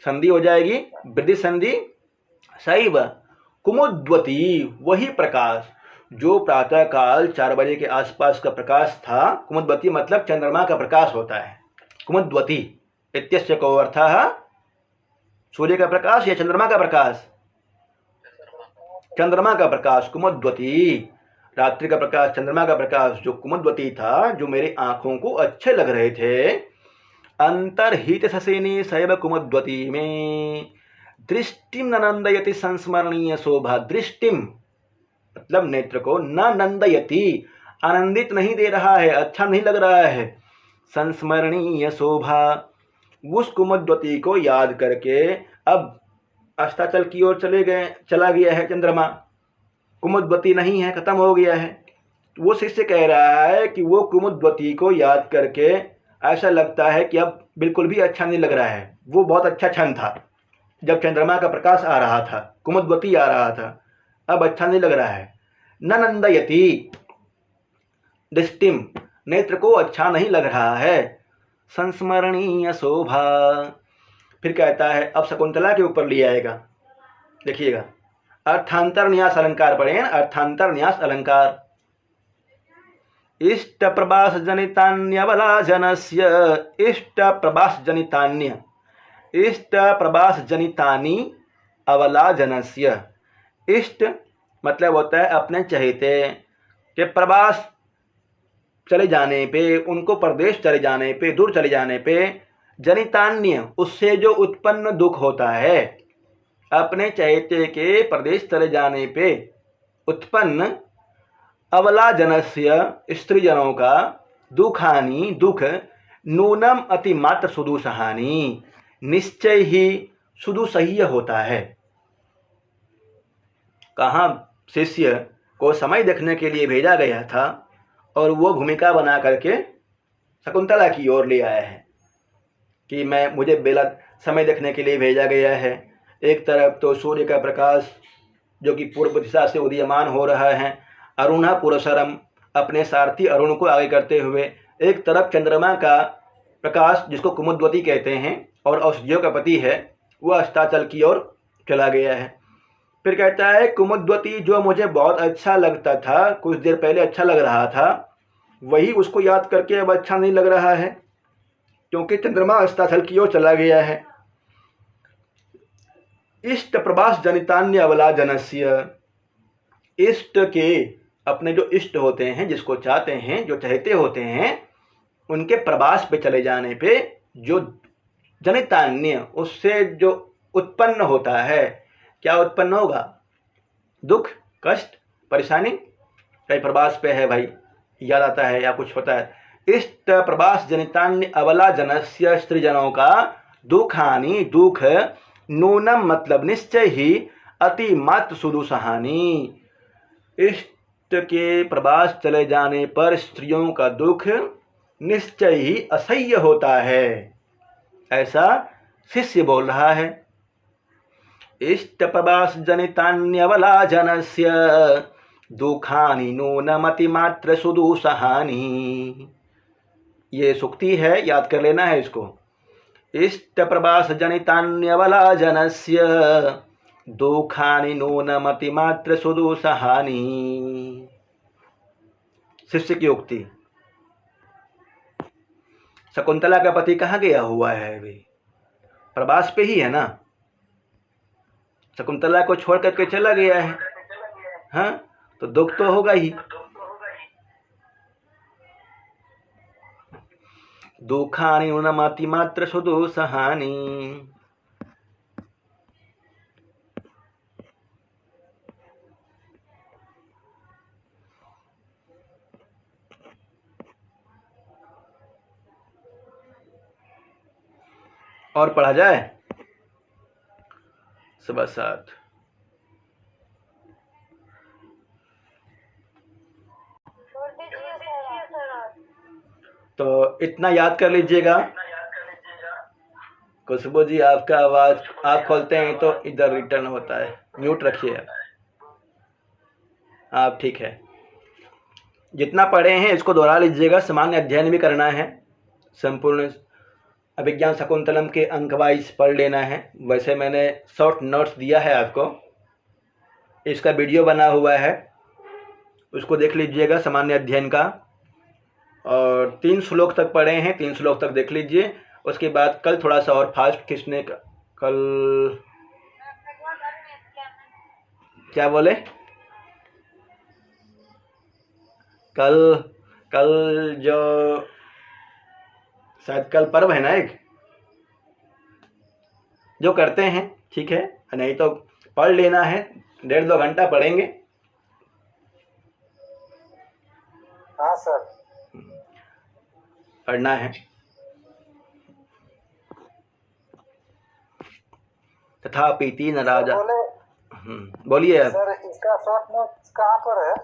संधि हो जाएगी, वृद्धि संधि, सैव कुमुद्वती, वही प्रकाश जो प्रातः काल 4 बजे के आसपास का प्रकाश था। कुमुद्वती मतलब चंद्रमा का प्रकाश होता है। कुमुद्वती इत्यस्य को अर्थः सूर्य का प्रकाश या चंद्रमा का प्रकाश? चंद्रमा का प्रकाश कुमुद्वती, रात्रि का प्रकाश, चंद्रमा का प्रकाश जो कुमुद्वती था, जो मेरी आंखों को अच्छे लग रहे थे। अंतर्हित ससेनी सैव कुमुद्वती में दृष्टिम ननंदयति संस्मरणीय शोभा। दृष्टिम मतलब नेत्र को, न नंदयति आनंदित नहीं दे रहा है, अच्छा नहीं लग रहा है। संस्मरणीय शोभा, उस कुमुद्वती को याद करके अब अस्ताचल की ओर चला गया है चंद्रमा, कुमुद्वती नहीं है, खत्म हो गया है। वो शिष्य कह रहा है कि वो कुमुद्वती को याद करके ऐसा लगता है कि अब बिल्कुल भी अच्छा नहीं लग रहा है। वो बहुत अच्छा क्षण था जब चंद्रमा का प्रकाश आ रहा था, कुमुद्वती आ रहा था, अब अच्छा नहीं लग रहा है। न नंदयति, दृष्टिम नेत्र को अच्छा नहीं लग रहा है। संस्मरणीय शोभा, फिर कहता है, अब शकुंतला के ऊपर ले आएगा। देखिएगा, अर्थांतर न्यास अलंकार पढ़े, अर्थांतर न्यास अलंकार। इष्ट प्रभास जनितान्यवला जनस्य, इष्ट प्रभास जनितान्य, इष्ट प्रभास जनितानि अवला जनस्य। इष्ट मतलब होता है अपने चहेते के प्रवास चले जाने पे, उनको परदेश चले जाने पे, दूर चले जाने पे, जनितान्य उससे जो उत्पन्न दुख होता है, अपने चहेते के परदेश चले जाने पे उत्पन्न अवला जनस्य स्त्री जनों का दुखानी दुख, नूनम अति मात्र सुदुसहानी निश्चय ही सुदुसह्य होता है। कहाँ शिष्य को समय देखने के लिए भेजा गया था और वो भूमिका बना करके शकुंतला की ओर ले आया है कि मुझे बेला समय देखने के लिए भेजा गया है। एक तरफ तो सूर्य का प्रकाश जो कि पूर्व दिशा से उदीयमान हो रहा है, अरुण पुरसरम अपने सारथी अरुण को आगे करते हुए, एक तरफ चंद्रमा का प्रकाश जिसको कुमुद्वती कहते हैं और औषधियों का पति है, वह अस्ताचल की ओर चला गया है। फिर कहता है कुमुद्वती, जो मुझे बहुत अच्छा लगता था, कुछ देर पहले अच्छा लग रहा था, वही उसको याद करके अब अच्छा नहीं लग रहा है, क्योंकि चंद्रमा अस्ताचल की ओर चला गया है। इष्ट प्रभास जनितान्य अवला जनस्य, इष्ट के, अपने जो इष्ट होते हैं, जिसको चाहते हैं, जो चाहते होते हैं, उनके प्रवास पे चले जाने पे जो जनितान्य, उससे जो उत्पन्न होता है, क्या उत्पन्न होगा? दुख, कष्ट, परेशानी। कहीं प्रवास पे है भाई, याद आता है या कुछ होता है। इष्ट प्रवास जनितान्य अवला जनस्य, स्त्रीजनों का दुखानी, दुख, नूनम मतलब निश्चय ही, अति मात्र सुदुसहानी, इष्ट के प्रवास चले जाने पर स्त्रियों का दुख निश्चय ही असह्य होता है, ऐसा शिष्य बोल रहा है। इष्ट प्रवास जनितान्यवला जनस्य दुखानि नूनमति मात्र सुदुसहानि, ये सुक्ति है, याद कर लेना है इसको। इष्ट प्रवास जनितान्यवला जनस्य दुखानि नूनमति मात्र सुदुसहानि, शिष्य की उक्ति। शकुंतला का पति कहाँ गया हुआ है अभी? प्रवास पे ही है ना, शकुंतला को छोड़ करके चला गया है, हाँ, तो दुख तो होगा ही। दुखानि नूनमति मात्र सुदुसहानि, और पढ़ा जाए? सुबह 7। तो इतना याद कर लीजिएगा। खुशबू जी, आपका आवाज आप खोलते हैं तो इधर रिटर्न होता है, म्यूट रखिए आप, ठीक है। जितना पढ़े हैं इसको दोहरा लीजिएगा, सामान्य अध्ययन भी करना है, संपूर्ण अभिज्ञान शकुंतलम के अंक वाइज पढ़ लेना है। वैसे मैंने शॉर्ट नोट्स दिया है आपको, इसका वीडियो बना हुआ है, उसको देख लीजिएगा, सामान्य अध्ययन का। और 3 श्लोक तक पढ़े हैं, 3 श्लोक तक देख लीजिए। उसके बाद कल थोड़ा सा और फास्ट खींचने का, कल क्या बोले, कल जो शायद कल पर्व है ना एक, जो करते हैं ठीक है, नहीं तो पढ़ लेना है, 1.5-2 घंटा पढ़ेंगे। हाँ सर, पढ़ना है। तथापि तीन राजा, बोले बोलिए अब। सर, इसका शॉर्ट नोट कहाँ पर है?